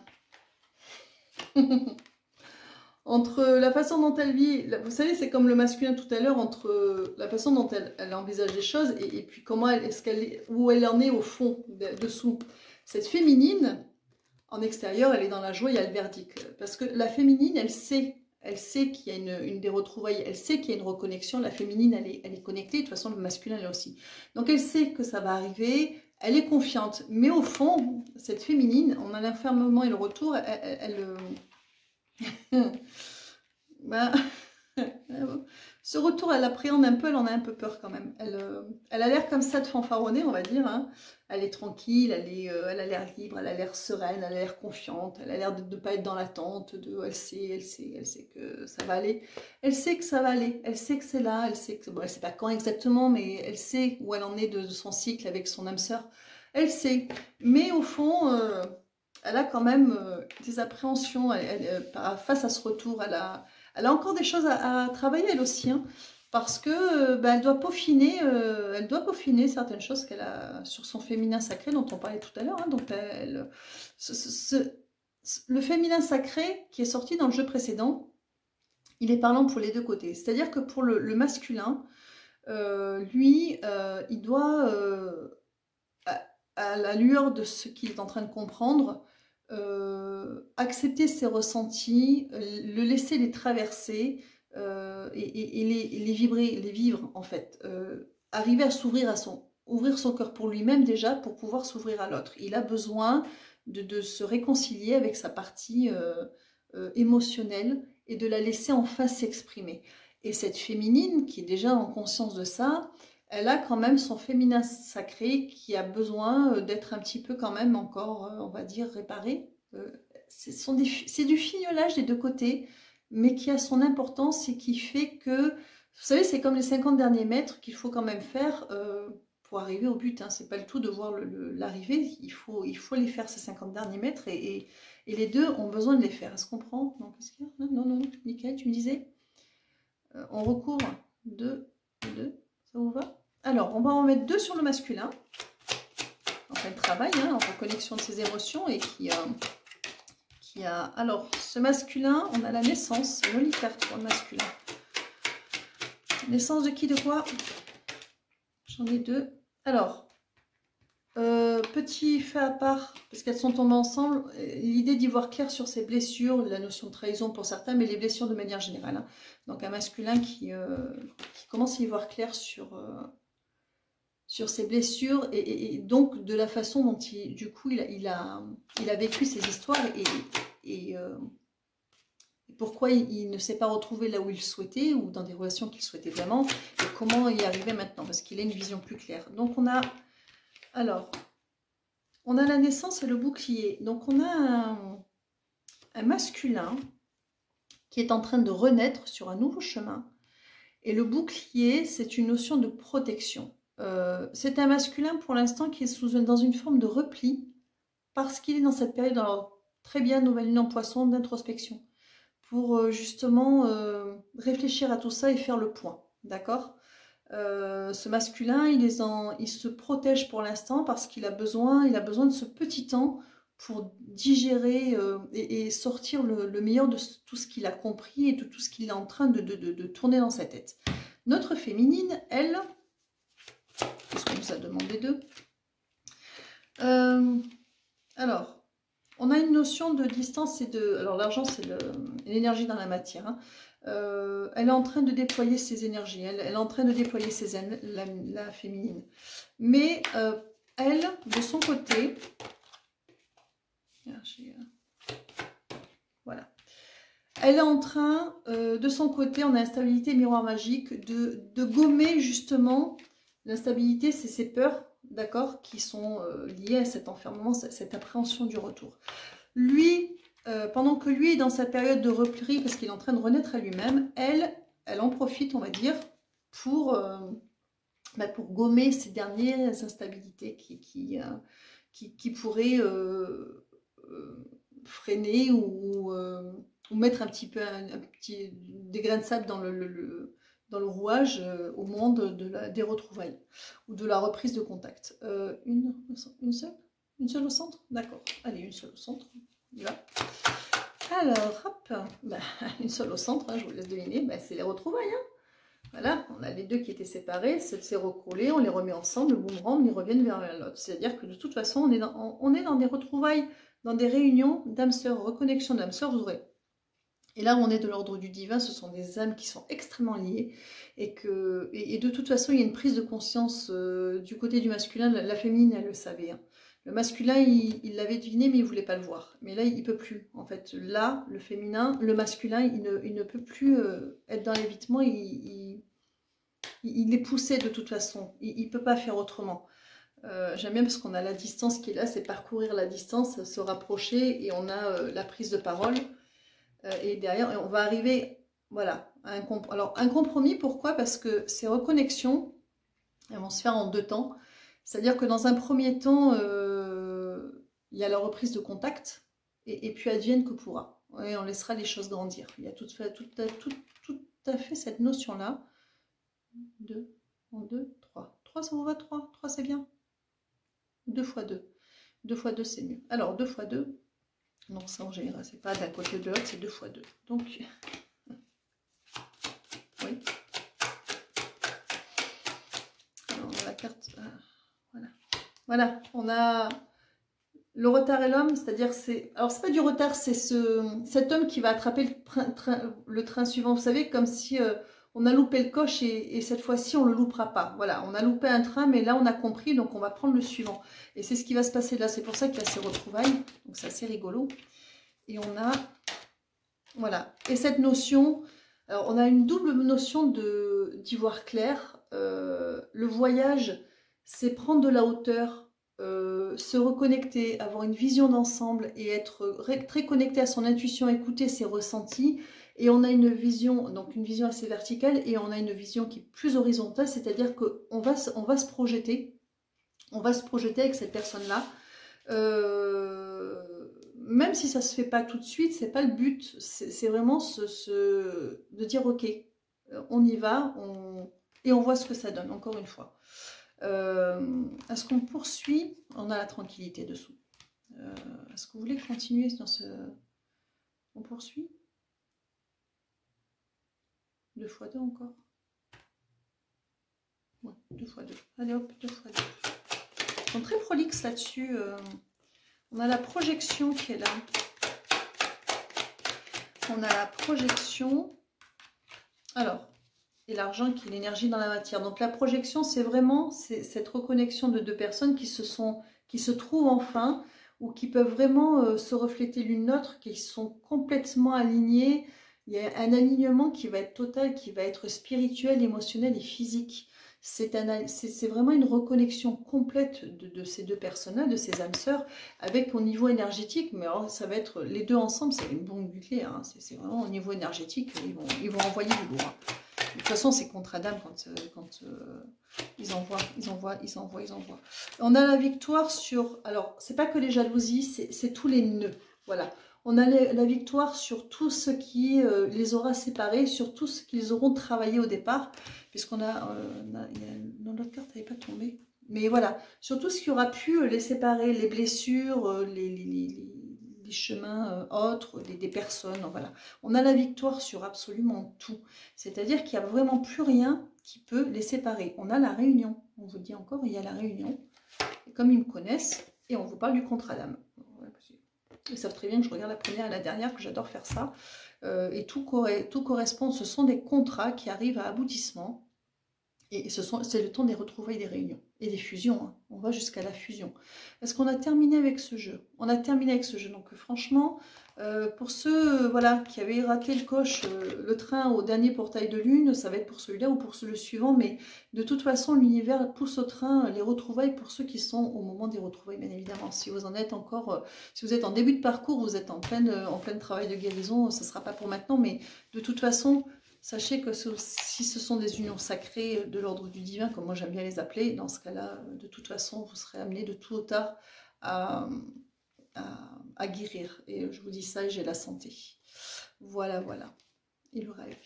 entre la façon dont elle vit, vous savez, c'est comme le masculin tout à l'heure, entre la façon dont elle envisage les choses et puis comment où elle en est au fond, dessous. Cette féminine, en extérieur, elle est dans la joie, il y a le verdict. Parce que la féminine, elle sait qu'il y a une des retrouvailles, elle sait qu'il y a une reconnexion. La féminine, elle est connectée, de toute façon, le masculin l'est aussi. Donc elle sait que ça va arriver, elle est confiante. Mais au fond, cette féminine, on a l'enfermement et le retour, ben, ce retour, elle appréhende un peu, elle en a un peu peur quand même. Elle a l'air comme ça de fanfaronner, on va dire. Hein. Elle est tranquille, elle a l'air libre, elle a l'air sereine, elle a l'air confiante, elle a l'air de ne pas être dans l'attente. Elle sait que ça va aller. Elle sait que ça va aller, elle sait que c'est là, elle sait que... Bon, elle ne sait pas quand exactement, mais elle sait où elle en est de son cycle avec son âme sœur. Elle sait. Mais au fond... elle a quand même des appréhensions face à ce retour. Elle a encore des choses à travailler elle aussi, hein, parce que elle doit peaufiner certaines choses qu'elle a sur son féminin sacré dont on parlait tout à l'heure. Hein, donc le féminin sacré qui est sorti dans le jeu précédent, il est parlant pour les deux côtés. C'est-à-dire que pour le masculin, lui, il doit, à la lueur de ce qu'il est en train de comprendre, accepter ses ressentis, le laisser les traverser, les vibrer, les vivre en fait. Arriver à s'ouvrir ouvrir son cœur pour lui-même déjà, pour pouvoir s'ouvrir à l'autre. Il a besoin de se réconcilier avec sa partie émotionnelle et de la laisser enfin s'exprimer. Et cette féminine, qui est déjà en conscience de ça, elle a quand même son féminin sacré qui a besoin d'être un petit peu quand même encore, on va dire, réparé. C'est du fignolage des deux côtés, mais qui a son importance et qui fait que, vous savez, c'est comme les 50 derniers mètres qu'il faut quand même faire pour arriver au but. Hein. C'est pas le tout de voir l'arrivée, il faut les faire ces 50 derniers mètres et les deux ont besoin de les faire. Est-ce qu'on comprend? Non, qu'est-ce qu'il y a? Non, nickel, tu me disais. On recourt 2, ça vous va? Alors, on va en mettre 2 sur le masculin, en plein travail, hein, en reconnexion de ses émotions et qui a... Alors, ce masculin, on a la naissance, jolie carte pour le masculin. Naissance de qui, de quoi? J'en ai 2. Alors, petit fait à part, parce qu'elles sont tombées ensemble, l'idée d'y voir clair sur ses blessures, la notion de trahison pour certains, mais les blessures de manière générale. Hein. Donc un masculin qui commence à y voir clair sur ses blessures et donc de la façon dont du coup il a vécu ses histoires et pourquoi il ne s'est pas retrouvé là où il souhaitait ou dans des relations qu'il souhaitait vraiment et comment y arriver maintenant parce qu'il a une vision plus claire. Donc on a la naissance et le bouclier. Donc on a un masculin qui est en train de renaître sur un nouveau chemin. Et le bouclier, c'est une notion de protection. C'est un masculin pour l'instant qui est dans une forme de repli parce qu'il est dans cette période, alors très bien, nouvelle lune en poisson, d'introspection pour justement réfléchir à tout ça et faire le point. D'accord ? Ce masculin, il se protège pour l'instant parce qu'il a besoin de ce petit temps pour digérer et sortir le meilleur de tout ce qu'il a compris et de tout ce qu'il est en train de tourner dans sa tête. Notre féminine, elle, puisqu'on nous a demandé d'eux, alors, on a une notion de distance et de... Alors l'argent, c'est l'énergie dans la matière. Hein. Elle est en train de déployer ses énergies, elle est en train de déployer ses ailes, la féminine. Mais elle, de son côté, voilà, elle est en train, de son côté, on a l'instabilité miroir magique, de gommer justement, l'instabilité, c'est ses peurs, d'accord, qui sont liées à cet enfermement, cette appréhension du retour. Lui, pendant que lui est dans sa période de repli, parce qu'il est en train de renaître à lui-même, elle en profite, on va dire, pour gommer ces dernières instabilités qui pourraient freiner ou mettre un petit peu des grains de sable dans le rouage au moment des retrouvailles ou de la reprise de contact. Une seule au centre? D'accord. Allez, une seule au centre. Là. Alors, hop, une seule au centre, hein, je vous laisse deviner, c'est les retrouvailles. Hein. Voilà, on a les deux qui étaient séparés, c'est recollé, on les remet ensemble, le boomerang, ils reviennent vers l'autre. C'est-à-dire que de toute façon, on est dans des retrouvailles, dans des réunions d'âmes sœurs, reconnexion d'âmes sœurs, vous aurez. Et là, on est de l'ordre du divin, ce sont des âmes qui sont extrêmement liées et de toute façon, il y a une prise de conscience du côté du masculin, la féminine, elle le savait. Hein. Le masculin, il l'avait deviné, mais il ne voulait pas le voir. Mais là, il ne peut plus. En fait, là, le féminin, le masculin, il ne peut plus être dans l'évitement. Il est poussé de toute façon. Il ne peut pas faire autrement. J'aime bien parce qu'on a la distance qui est là, c'est parcourir la distance, se rapprocher, et on a la prise de parole. Et derrière, on va arriver, voilà, à un compromis. Pourquoi? Parce que ces reconnexions, elles vont se faire en 2 temps. C'est-à-dire que dans un premier temps, il y a la reprise de contact, et puis advienne que pourra. Et on laissera les choses grandir. Il y a tout à fait cette notion-là. 2, 3. 3, ça vous va? 3 c'est bien. 2 x 2. 2 x 2, c'est mieux. Alors, 2 x 2, donc ça en général, c'est pas d'un côté ou de l'autre, c'est 2 x 2. Donc, oui. Alors, on a la carte... Voilà. Voilà, on a Le retard est l'homme, c'est-à-dire c'est... Alors c'est pas du retard, c'est cet homme qui va attraper le train suivant. Vous savez, comme si on a loupé le coche et cette fois-ci on le loupera pas. Voilà, on a loupé un train, mais là on a compris, donc on va prendre le suivant. Et c'est ce qui va se passer là, c'est pour ça qu'il y a ces retrouvailles. Donc c'est assez rigolo. Et on a... Voilà. Et cette notion... Alors on a une double notion d'ivoire clair. Le voyage, c'est prendre de la hauteur, se reconnecter, avoir une vision d'ensemble et être très connecté à son intuition, écouter ses ressentis. Et on a une vision, donc une vision assez verticale, et on a une vision qui est plus horizontale, c'est-à-dire qu'on va se projeter, avec cette personne-là. Même si ça se fait pas tout de suite, c'est pas le but, c'est vraiment de dire ok, on y va, et on voit ce que ça donne, encore une fois. Est-ce qu'on poursuit? On a la tranquillité dessous. Est-ce que vous voulez continuer dans ce... On poursuit? 2 x 2 encore? Ouais, 2 x 2. Allez hop, 2 x 2. Ils sont très prolixes là-dessus. On a la projection qui est là. On a la projection. Alors, et l'argent qui est l'énergie dans la matière. Donc la projection, c'est vraiment cette reconnexion de 2 personnes qui se trouvent enfin, ou qui peuvent vraiment se refléter l'une l'autre, qui sont complètement alignées. Il y a un alignement qui va être total, qui va être spirituel, émotionnel et physique. C'est vraiment une reconnexion complète de ces 2 personnes-là, de ces âmes sœurs, avec au niveau énergétique, mais alors ça va être les 2 ensemble, c'est une bombe nucléaire, hein. C'est vraiment au niveau énergétique, ils vont envoyer du lourd. De toute façon, c'est contre Adam quand ils envoient. On a la victoire sur... Alors, c'est pas que les jalousies, c'est tous les nœuds. Voilà. On a la victoire sur tout ce qui les aura séparés, sur tout ce qu'ils auront travaillé au départ, puisqu'on dans l'autre carte, elle n'est pas tombée. Mais voilà, sur tout ce qui aura pu les séparer, les blessures, les chemins autres, des personnes, voilà. On a la victoire sur absolument tout. C'est-à-dire qu'il n'y a vraiment plus rien qui peut les séparer. On a la réunion. On vous dit encore, il y a la réunion. Et comme ils me connaissent, et on vous parle du contrat d'âme. Ils savent très bien que je regarde la première et la dernière, que j'adore faire ça. Et tout correspond, ce sont des contrats qui arrivent à aboutissement. Et c'est le temps des retrouvailles, des réunions et des fusions. Hein. On va jusqu'à la fusion. Est-ce qu'on a terminé avec ce jeu? On a terminé avec ce jeu. Donc franchement, pour ceux voilà, qui avaient raté le coche, le train au dernier portail de lune, ça va être pour celui-là ou pour le suivant. Mais de toute façon, l'univers pousse au train les retrouvailles pour ceux qui sont au moment des retrouvailles, bien évidemment. Si vous en êtes encore, si vous êtes en début de parcours, vous êtes en plein travail de guérison, ce ne sera pas pour maintenant. Mais de toute façon... Sachez que si ce sont des unions sacrées de l'ordre du divin, comme moi j'aime bien les appeler, dans ce cas-là, de toute façon, vous serez amené de tout au tard à guérir. Et je vous dis ça, j'ai la santé. Voilà, voilà. Et le rêve.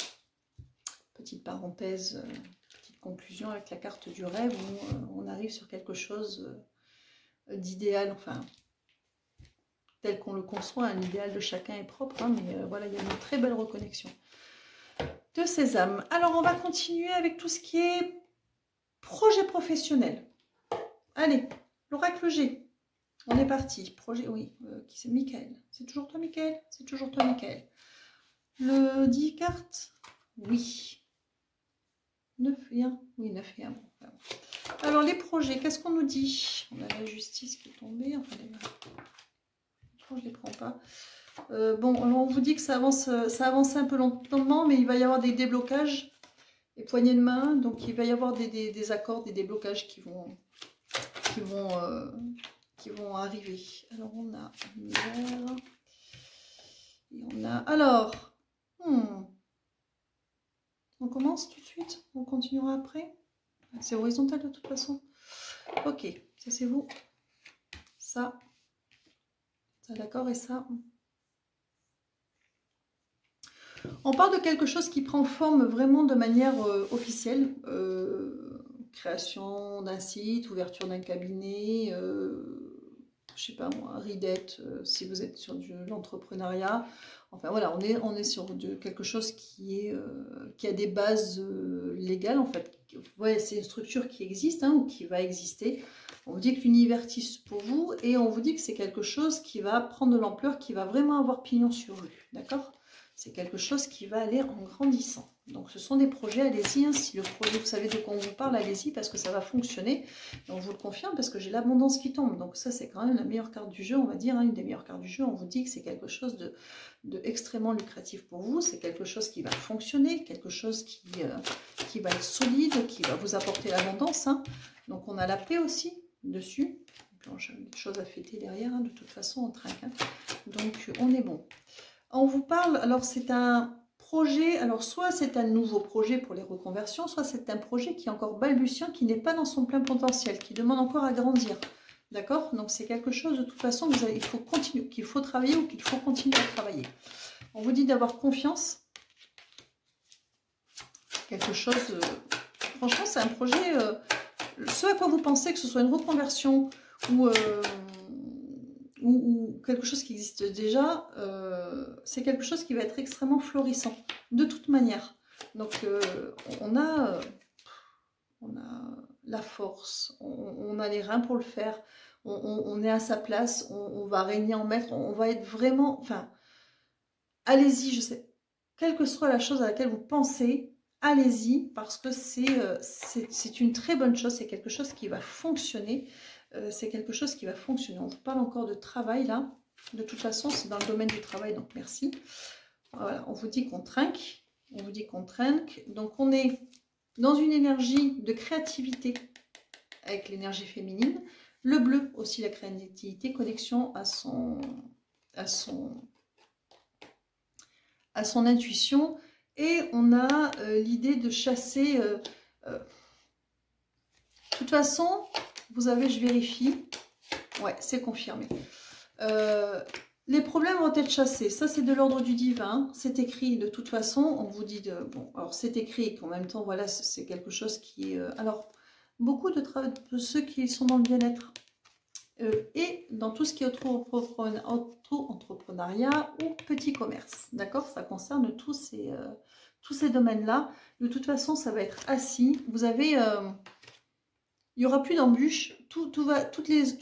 Petite parenthèse, petite conclusion avec la carte du rêve, où on arrive sur quelque chose d'idéal, enfin, tel qu'on le conçoit, un idéal de chacun est propre, hein, mais voilà, il y a une très belle reconnexion de ces âmes. Alors, on va continuer avec tout ce qui est projet professionnel. Allez, l'oracle G. On est parti. Projet, oui. Qui c'est? Michael. C'est toujours toi, Michael? C'est toujours toi, Michael. Le 10 cartes? Oui. 9 et 1? Oui, 9 et 1. Bon, voilà. Alors, les projets, qu'est-ce qu'on nous dit? On a la justice qui est tombée. Enfin, je ne les prends pas. Bon, alors on vous dit que ça avance un peu lentement, mais il va y avoir des déblocages et poignées de main, donc il va y avoir des accords, des déblocages qui vont arriver. Alors on a l'hiver, et on a... Alors, on commence tout de suite, on continuera après. C'est horizontal de toute façon. Ok, ça c'est vous. Ça d'accord, et ça... On parle de quelque chose qui prend forme vraiment de manière officielle. Création d'un site, ouverture d'un cabinet, je sais pas moi, ridette, si vous êtes sur de l'entrepreneuriat. Enfin voilà, on est sur quelque chose qui a des bases légales en fait. Ouais, c'est une structure qui existe hein, ou qui va exister. On vous dit que l'univers tisse pour vous et on vous dit que c'est quelque chose qui va prendre de l'ampleur, qui va vraiment avoir pignon sur rue, d'accord? C'est quelque chose qui va aller en grandissant. Donc ce sont des projets, allez-y, hein, si le projet, vous savez de quoi on vous parle, allez-y parce que ça va fonctionner. Et on vous le confirme parce que j'ai l'abondance qui tombe. Donc ça c'est quand même la meilleure carte du jeu, on va dire, hein, une des meilleures cartes du jeu. On vous dit que c'est quelque chose de extrêmement lucratif pour vous, c'est quelque chose qui va fonctionner, quelque chose qui va être solide, qui va vous apporter l'abondance. Hein. Donc on a la paix aussi dessus. J'ai des choses à fêter derrière, hein, de toute façon on trinque. Hein. Donc on est bon. On vous parle, alors c'est un projet, alors soit c'est un nouveau projet pour les reconversions, soit c'est un projet qui est encore balbutiant, qui n'est pas dans son plein potentiel, qui demande encore à grandir. D'accord? Donc c'est quelque chose de toute façon il faut continuer, qu'il faut travailler ou qu'il faut continuer à travailler. On vous dit d'avoir confiance. Quelque chose, franchement c'est un projet, ce à quoi vous pensez, que ce soit une reconversion ou quelque chose qui existe déjà, c'est quelque chose qui va être extrêmement florissant, de toute manière. Donc, on a la force, on a les reins pour le faire, on est à sa place, on va régner en maître, on va être vraiment... Enfin, allez-y, je sais, quelle que soit la chose à laquelle vous pensez, allez-y, parce que c'est une très bonne chose, c'est quelque chose qui va fonctionner. C'est quelque chose qui va fonctionner. On vous parle encore de travail là. De toute façon, c'est dans le domaine du travail, donc merci. Voilà, on vous dit qu'on trinque. On vous dit qu'on trinque. Donc on est dans une énergie de créativité avec l'énergie féminine. Le bleu aussi, la créativité, connexion à son intuition. Et on a l'idée de chasser... de toute façon, vous avez, je vérifie... Ouais, c'est confirmé. Les problèmes vont être chassés. Ça, c'est de l'ordre du divin. C'est écrit de toute façon. On vous dit de... Bon, alors c'est écrit qu'en même temps, voilà, c'est quelque chose qui est... alors, beaucoup de ceux qui sont dans le bien-être et dans tout ce qui est auto-entrepreneuriat ou petit commerce. D'accord? Ça concerne tous ces domaines-là. De toute façon, ça va être assis. Vous avez... il n'y aura plus d'embûches, tous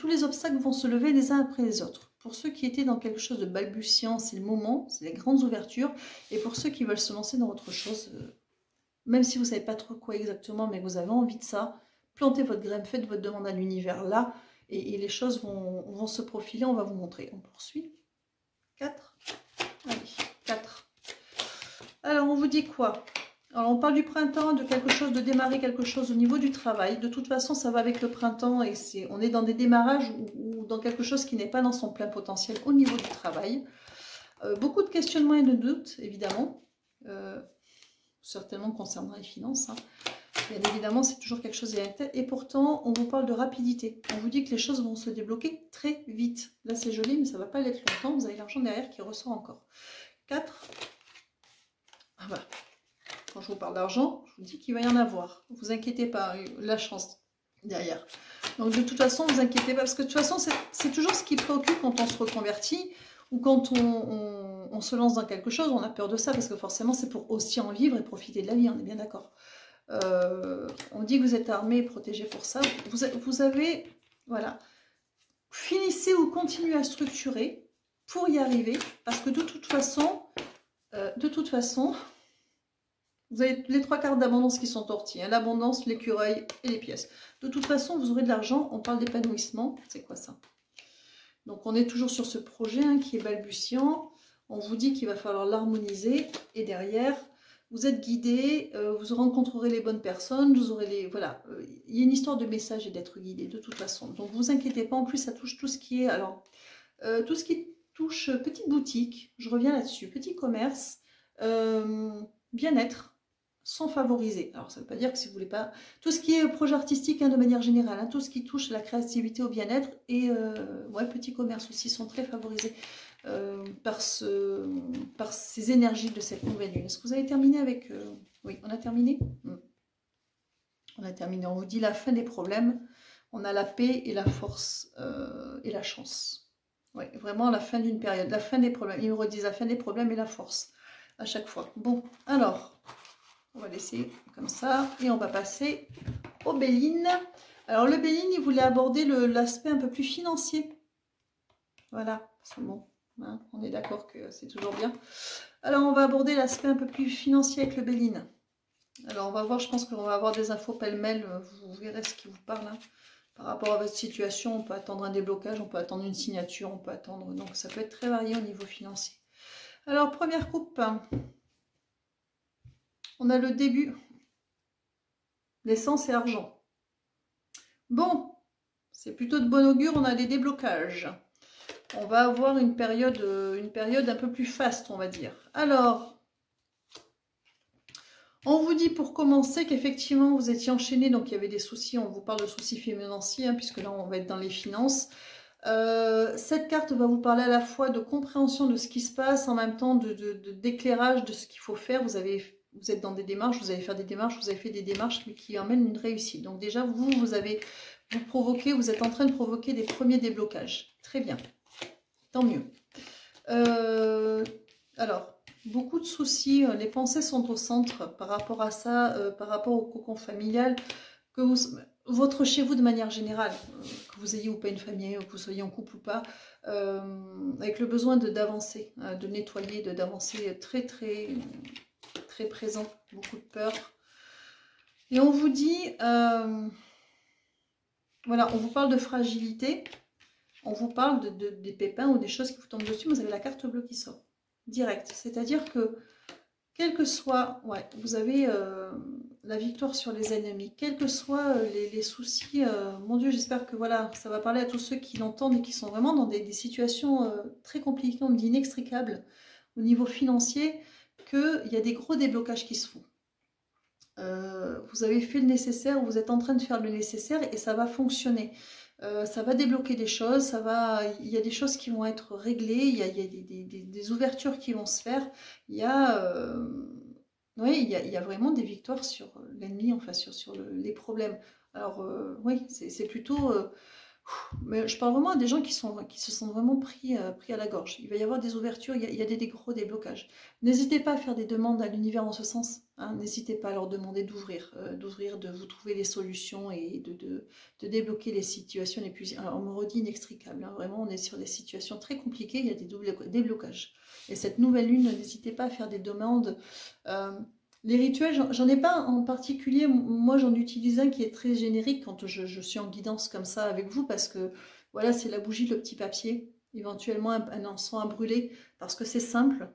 les obstacles vont se lever les uns après les autres. Pour ceux qui étaient dans quelque chose de balbutiant, c'est le moment, c'est les grandes ouvertures. Et pour ceux qui veulent se lancer dans autre chose, même si vous ne savez pas trop quoi exactement, mais que vous avez envie de ça, plantez votre graine, faites votre demande à l'univers là, et les choses vont se profiler, on va vous montrer. On poursuit. 4. Allez, 4. Alors, on vous dit quoi ? Alors, on parle du printemps, de quelque chose, de démarrer quelque chose au niveau du travail. De toute façon, ça va avec le printemps et on est dans des démarrages ou dans quelque chose qui n'est pas dans son plein potentiel au niveau du travail. Beaucoup de questionnements et de doutes, évidemment. Certainement concernant les finances. Hein. Bien évidemment, c'est toujours quelque chose d'inquiétant. Et pourtant, on vous parle de rapidité. On vous dit que les choses vont se débloquer très vite. Là, c'est joli, mais ça ne va pas l'être longtemps. Vous avez l'argent derrière qui ressort encore. 4. Ah bah. Quand je vous parle d'argent, je vous dis qu'il va y en avoir. Ne vous inquiétez pas, la chance derrière. Donc de toute façon, ne vous inquiétez pas, parce que de toute façon, c'est toujours ce qui préoccupe quand on se reconvertit ou quand on se lance dans quelque chose. On a peur de ça, parce que forcément, c'est pour aussi en vivre et profiter de la vie, on est bien d'accord. On dit que vous êtes armé et protégé pour ça. Vous avez, voilà, finissez ou continuez à structurer pour y arriver, parce que de toute façon, vous avez les 3 cartes d'abondance qui sont tortillées, hein, l'abondance, l'écureuil et les pièces. De toute façon, vous aurez de l'argent, on parle d'épanouissement, c'est quoi ça? Donc on est toujours sur ce projet hein, qui est balbutiant, on vous dit qu'il va falloir l'harmoniser, et derrière, vous êtes guidé, vous rencontrerez les bonnes personnes, vous aurez les... Voilà, il y a une histoire de message et d'être guidé de toute façon. Donc vous inquiétez pas, en plus ça touche tout ce qui est... Alors, tout ce qui touche petite boutique, je reviens là-dessus, petit commerce, bien-être, sont favorisés. Alors, ça ne veut pas dire que si vous voulez pas... Tout ce qui est projet artistique, hein, de manière générale, hein, tout ce qui touche la créativité, au bien-être, et ouais, petit commerce aussi, sont très favorisés par ces énergies de cette nouvelle lune. Est-ce que vous avez terminé avec... Oui, on a terminé. On a terminé. On vous dit la fin des problèmes. On a la paix et la force et la chance. Ouais, vraiment la fin d'une période, la fin des problèmes. Ils me redisent la fin des problèmes et la force à chaque fois. Bon, alors, on va laisser comme ça et on va passer au Béline. Alors le Béline, il voulait aborder l'aspect un peu plus financier. Voilà, c'est bon, hein, on est d'accord que c'est toujours bien. Alors on va aborder l'aspect un peu plus financier avec le Béline. Alors on va voir, je pense qu'on va avoir des infos pêle-mêle, vous verrez ce qui vous parle. Hein. Par rapport à votre situation, on peut attendre un déblocage, on peut attendre une signature, on peut attendre... Donc ça peut être très varié au niveau financier. Alors première coupe, on a le début. L'essence et argent. Bon, c'est plutôt de bon augure, on a des déblocages. On va avoir une période un peu plus faste, on va dire. Alors, on vous dit pour commencer qu'effectivement, vous étiez enchaîné, donc il y avait des soucis, on vous parle de soucis financiers, hein, puisque là, on va être dans les finances. Cette carte va vous parler à la fois de compréhension de ce qui se passe, en même temps d'éclairage de ce qu'il faut faire. Vous êtes dans des démarches, vous allez faire des démarches, vous avez fait des démarches, mais qui emmènent une réussite. Donc déjà, vous êtes en train de provoquer des premiers déblocages. Très bien. Tant mieux. Alors, beaucoup de soucis, les pensées sont au centre par rapport à ça, par rapport au cocon familial, votre chez vous de manière générale, que vous ayez ou pas une famille, que vous soyez en couple ou pas, avec le besoin d'avancer, de nettoyer, d'avancer très très très présent, beaucoup de peur. Et on vous dit, voilà, on vous parle de fragilité. On vous parle des pépins ou des choses qui vous tombent dessus, vous avez la carte bleue qui sort. Direct. C'est-à-dire que, quel que soit... Ouais, vous avez la victoire sur les ennemis. Quels que soient les soucis... mon Dieu, j'espère que voilà, ça va parler à tous ceux qui l'entendent et qui sont vraiment dans des situations très compliquées, on me dit inextricables, au niveau financier, qu'il y a des gros déblocages qui se font. Vous avez fait le nécessaire, vous êtes en train de faire le nécessaire et ça va fonctionner. Ça va débloquer des choses, il y a des choses qui vont être réglées, il y a des ouvertures qui vont se faire, il y a, oui, il y a vraiment des victoires sur l'ennemi, enfin sur les problèmes. Alors oui, c'est plutôt... mais je parle vraiment à des gens qui se sont vraiment pris à la gorge. Il va y avoir des ouvertures, il y a des gros déblocages. N'hésitez pas à faire des demandes à l'univers en ce sens. Hein. N'hésitez pas à leur demander d'ouvrir, de vous trouver des solutions et de débloquer les situations les plus... Alors, on me redit inextricables. Hein. Vraiment, on est sur des situations très compliquées, il y a des déblocages. Et cette nouvelle lune, n'hésitez pas à faire des demandes... les rituels, j'en ai pas en particulier, moi j'en utilise un qui est très générique quand je suis en guidance comme ça avec vous, parce que voilà, c'est la bougie, le petit papier, éventuellement un encens à brûler, parce que c'est simple,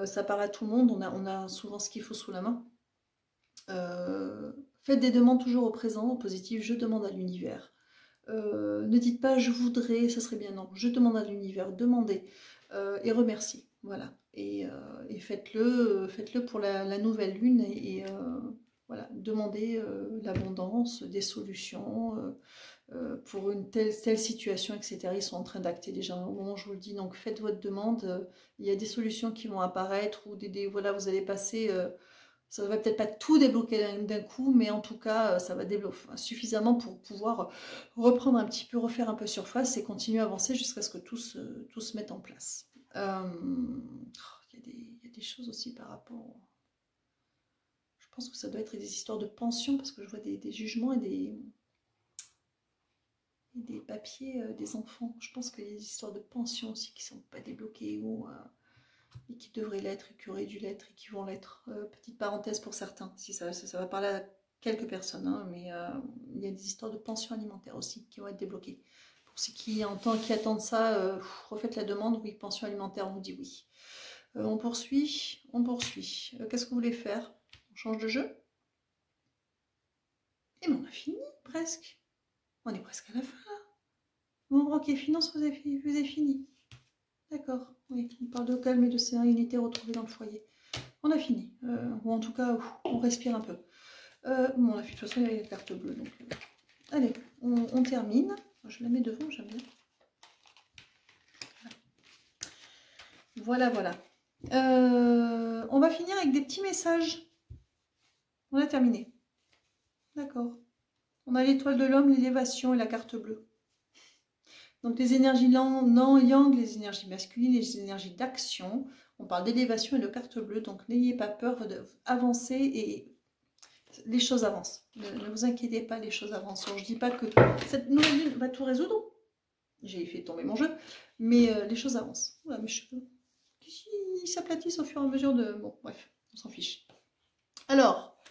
ça parle à tout le monde, on a souvent ce qu'il faut sous la main. Faites des demandes toujours au présent, au positif, je demande à l'univers. Ne dites pas je voudrais, ça serait bien, non, je demande à l'univers, demandez et remerciez, voilà. Et faites-le pour la nouvelle lune et voilà, demandez l'abondance, des solutions pour une telle situation, etc. Ils sont en train d'acter déjà au moment où je vous le dis, donc faites votre demande, il y a des solutions qui vont apparaître ou voilà, vous allez passer... ça ne va peut-être pas tout débloquer d'un coup, mais en tout cas, ça va débloquer suffisamment pour pouvoir reprendre un petit peu, refaire un peu surface et continuer à avancer jusqu'à ce que tout se mette en place. Il y a des choses aussi par rapport... Je pense que ça doit être des histoires de pension, parce que je vois des jugements et des papiers des enfants. Je pense qu'il y a des histoires de pension aussi qui ne sont pas débloquées ou... et qui devraient l'être, et qui auraient dû l'être, et qui vont l'être. Petite parenthèse pour certains, si ça va parler à quelques personnes, hein, mais il y a des histoires de pension alimentaire aussi qui vont être débloquées. Pour ceux qui attendent ça, refaites la demande, oui, pension alimentaire, on vous dit oui. On poursuit. Qu'est-ce que vous voulez faire? On change de jeu? Et bien on a fini, presque. On est presque à la fin, là. Bon, ok, finance, vous avez fini. D'accord, oui, on parle de calme et de sérénité retrouvée dans le foyer. On a fini, ou en tout cas, on respire un peu. Bon, de toute façon, il y a les cartes bleues, donc... allez, on termine. Je la mets devant, j'aime bien. Voilà. On va finir avec des petits messages. On a terminé. D'accord. On a l'étoile de l'homme, l'élévation et la carte bleue. Donc les énergies non-yang, les énergies masculines, les énergies d'action. On parle d'élévation et de carte bleue, donc n'ayez pas peur d'avancer et les choses avancent. Ne vous inquiétez pas, les choses avancent. Je ne dis pas que cette nouvelle lune va tout résoudre. J'ai fait tomber mon jeu, mais les choses avancent. Voilà, mes cheveux, ils s'aplatissent au fur et à mesure de... Bon, bref, on s'en fiche. Alors,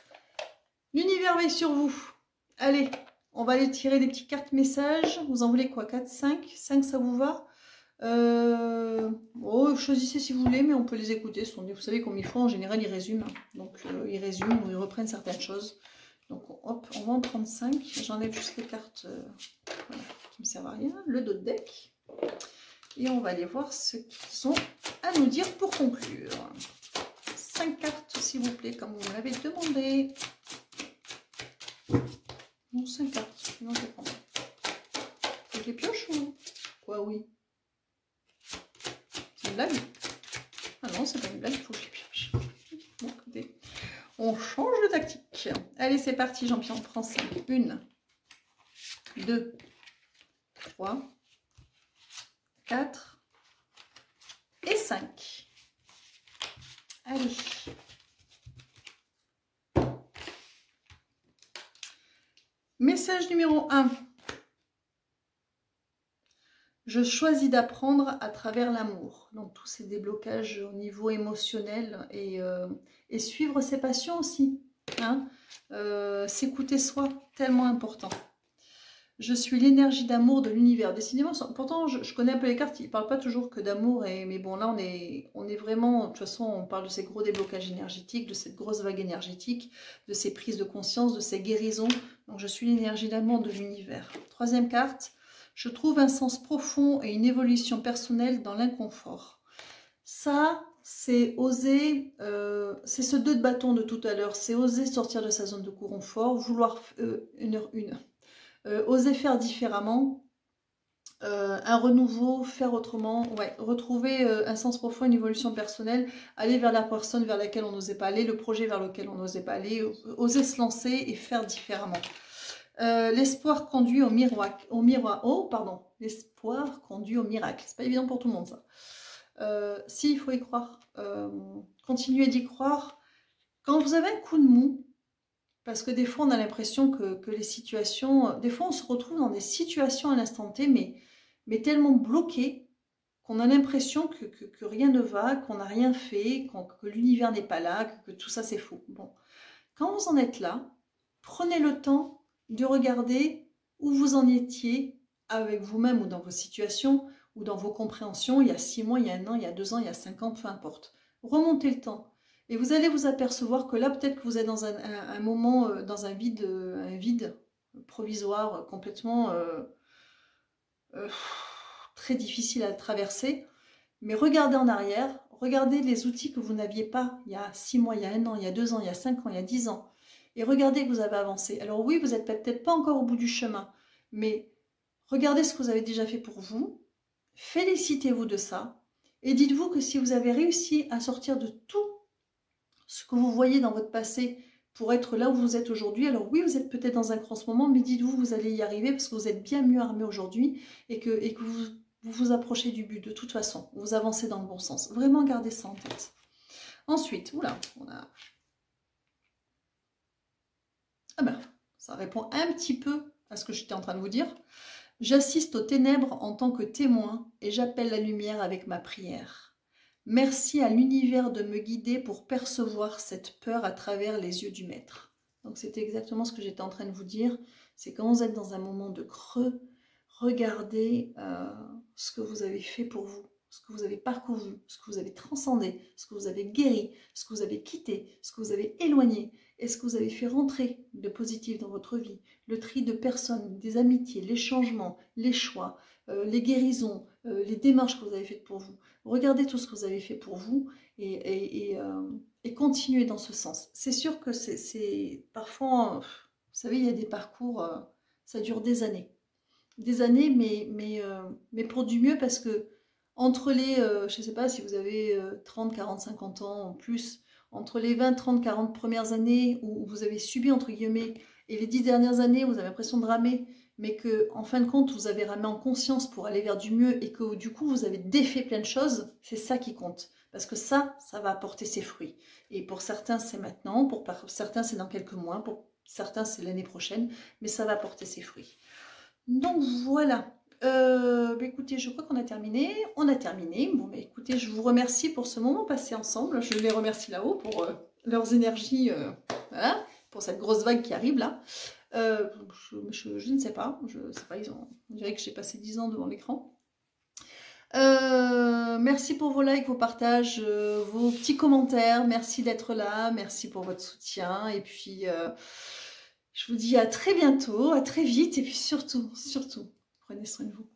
l'univers veille sur vous. Allez, on va aller tirer des petites cartes messages. Vous en voulez quoi? 4, 5? 5, ça vous va? Oh, choisissez si vous voulez, mais on peut les écouter. Vous savez comme ils font, en général, ils résument. Donc, ils résument ou ils reprennent certaines choses. Donc, hop, on va en prendre 5. J'enlève juste les cartes voilà, qui ne me servent à rien. Le dos de deck. Et on va aller voir ce qu'ils ont à nous dire pour conclure. 5 cartes, s'il vous plaît, comme vous me l'avez demandé. Non, 5 cartes, sinon je vais prendre. Je les pioche ou quoi? Oui. C'est une blague? Ah non, c'est pas une blague, il faut que je les pioche. Bon, écoutez, on change de tactique. Allez, c'est parti, Jean-Pierre, on prend 5. 1, 2, 3, 4 et 5. Allez. Message numéro 1. Je choisis d'apprendre à travers l'amour. Donc tous ces déblocages au niveau émotionnel et suivre ses passions aussi. Hein, s'écouter soi, tellement important. Je suis l'énergie d'amour de l'univers. Décidément, pourtant je connais un peu les cartes, ils ne parlent pas toujours que d'amour, mais bon là on est vraiment, de toute façon on parle de ces gros déblocages énergétiques, de cette grosse vague énergétique, de ces prises de conscience, de ces guérisons. Donc je suis l'énergie d'amour de l'univers. Troisième carte, je trouve un sens profond et une évolution personnelle dans l'inconfort. Ça, c'est oser, c'est ce 2 de bâton de tout à l'heure, c'est oser sortir de sa zone de confort, vouloir oser faire différemment, un renouveau, faire autrement, ouais, retrouver un sens profond, une évolution personnelle, aller vers la personne vers laquelle on n'osait pas aller, le projet vers lequel on n'osait pas aller, oser se lancer et faire différemment. L'espoir conduit au miracle. L'espoir conduit au miracle. C'est pas évident pour tout le monde ça. Si, il faut y croire. Continuez d'y croire. Quand vous avez un coup de mou, parce que des fois on a l'impression que les situations, des fois on se retrouve dans des situations à l'instant T, mais tellement bloquées qu'on a l'impression que rien ne va, qu'on n'a rien fait, que l'univers n'est pas là, que tout ça c'est faux. Bon, quand vous en êtes là, prenez le temps de regarder où vous en étiez avec vous-même ou dans vos situations ou dans vos compréhensions il y a 6 mois, il y a 1 an, il y a 2 ans, il y a 5 ans, peu importe. Remontez le temps et vous allez vous apercevoir que là peut-être que vous êtes dans un moment, dans un vide provisoire complètement très difficile à traverser. Mais regardez en arrière, regardez les outils que vous n'aviez pas il y a 6 mois, il y a 1 an, il y a 2 ans, il y a 5 ans, il y a 10 ans. Et regardez que vous avez avancé. Alors oui, vous n'êtes peut-être pas encore au bout du chemin, mais regardez ce que vous avez déjà fait pour vous, félicitez-vous de ça, et dites-vous que si vous avez réussi à sortir de tout ce que vous voyez dans votre passé pour être là où vous êtes aujourd'hui, alors oui, vous êtes peut-être dans un grand moment, mais dites-vous que vous allez y arriver parce que vous êtes bien mieux armé aujourd'hui et que vous approchez du but de toute façon, vous avancez dans le bon sens. Vraiment gardez ça en tête. Ensuite, oula, on a... Ah ben, ça répond un petit peu à ce que j'étais en train de vous dire. J'assiste aux ténèbres en tant que témoin et j'appelle la lumière avec ma prière. Merci à l'univers de me guider pour percevoir cette peur à travers les yeux du maître. Donc c'était exactement ce que j'étais en train de vous dire. C'est quand vous êtes dans un moment de creux, regardez ce que vous avez fait pour vous, ce que vous avez parcouru, ce que vous avez transcendé, ce que vous avez guéri, ce que vous avez quitté, ce que vous avez éloigné. Est-ce que vous avez fait rentrer de positif dans votre vie? Le tri de personnes, des amitiés, les changements, les choix, les guérisons, les démarches que vous avez faites pour vous. Regardez tout ce que vous avez fait pour vous et continuez dans ce sens. C'est sûr que c'est parfois, vous savez, il y a des parcours, ça dure des années. Des années, mais pour du mieux parce que entre les, je ne sais pas si vous avez 30, 40, 50 ans en plus, entre les 20, 30, 40 premières années où vous avez subi, entre guillemets, et les 10 dernières années, vous avez l'impression de ramer, mais que en fin de compte, vous avez ramé en conscience pour aller vers du mieux et que du coup, vous avez défait plein de choses, c'est ça qui compte. Parce que ça va apporter ses fruits. Et pour certains, c'est maintenant, pour certains, c'est dans quelques mois, pour certains, c'est l'année prochaine, mais ça va apporter ses fruits. Donc voilà. Bah écoutez, je crois qu'on a terminé. On a terminé. Bon, bah écoutez, je vous remercie pour ce moment passé ensemble. Je les remercie là-haut pour leurs énergies, voilà, pour cette grosse vague qui arrive là. Je ne sais pas. Je sais pas, on dirait que j'ai passé 10 ans devant l'écran. Merci pour vos likes, vos partages, vos petits commentaires. Merci d'être là. Merci pour votre soutien. Et puis, je vous dis à très bientôt, à très vite. Et puis surtout, prenez soin de vous.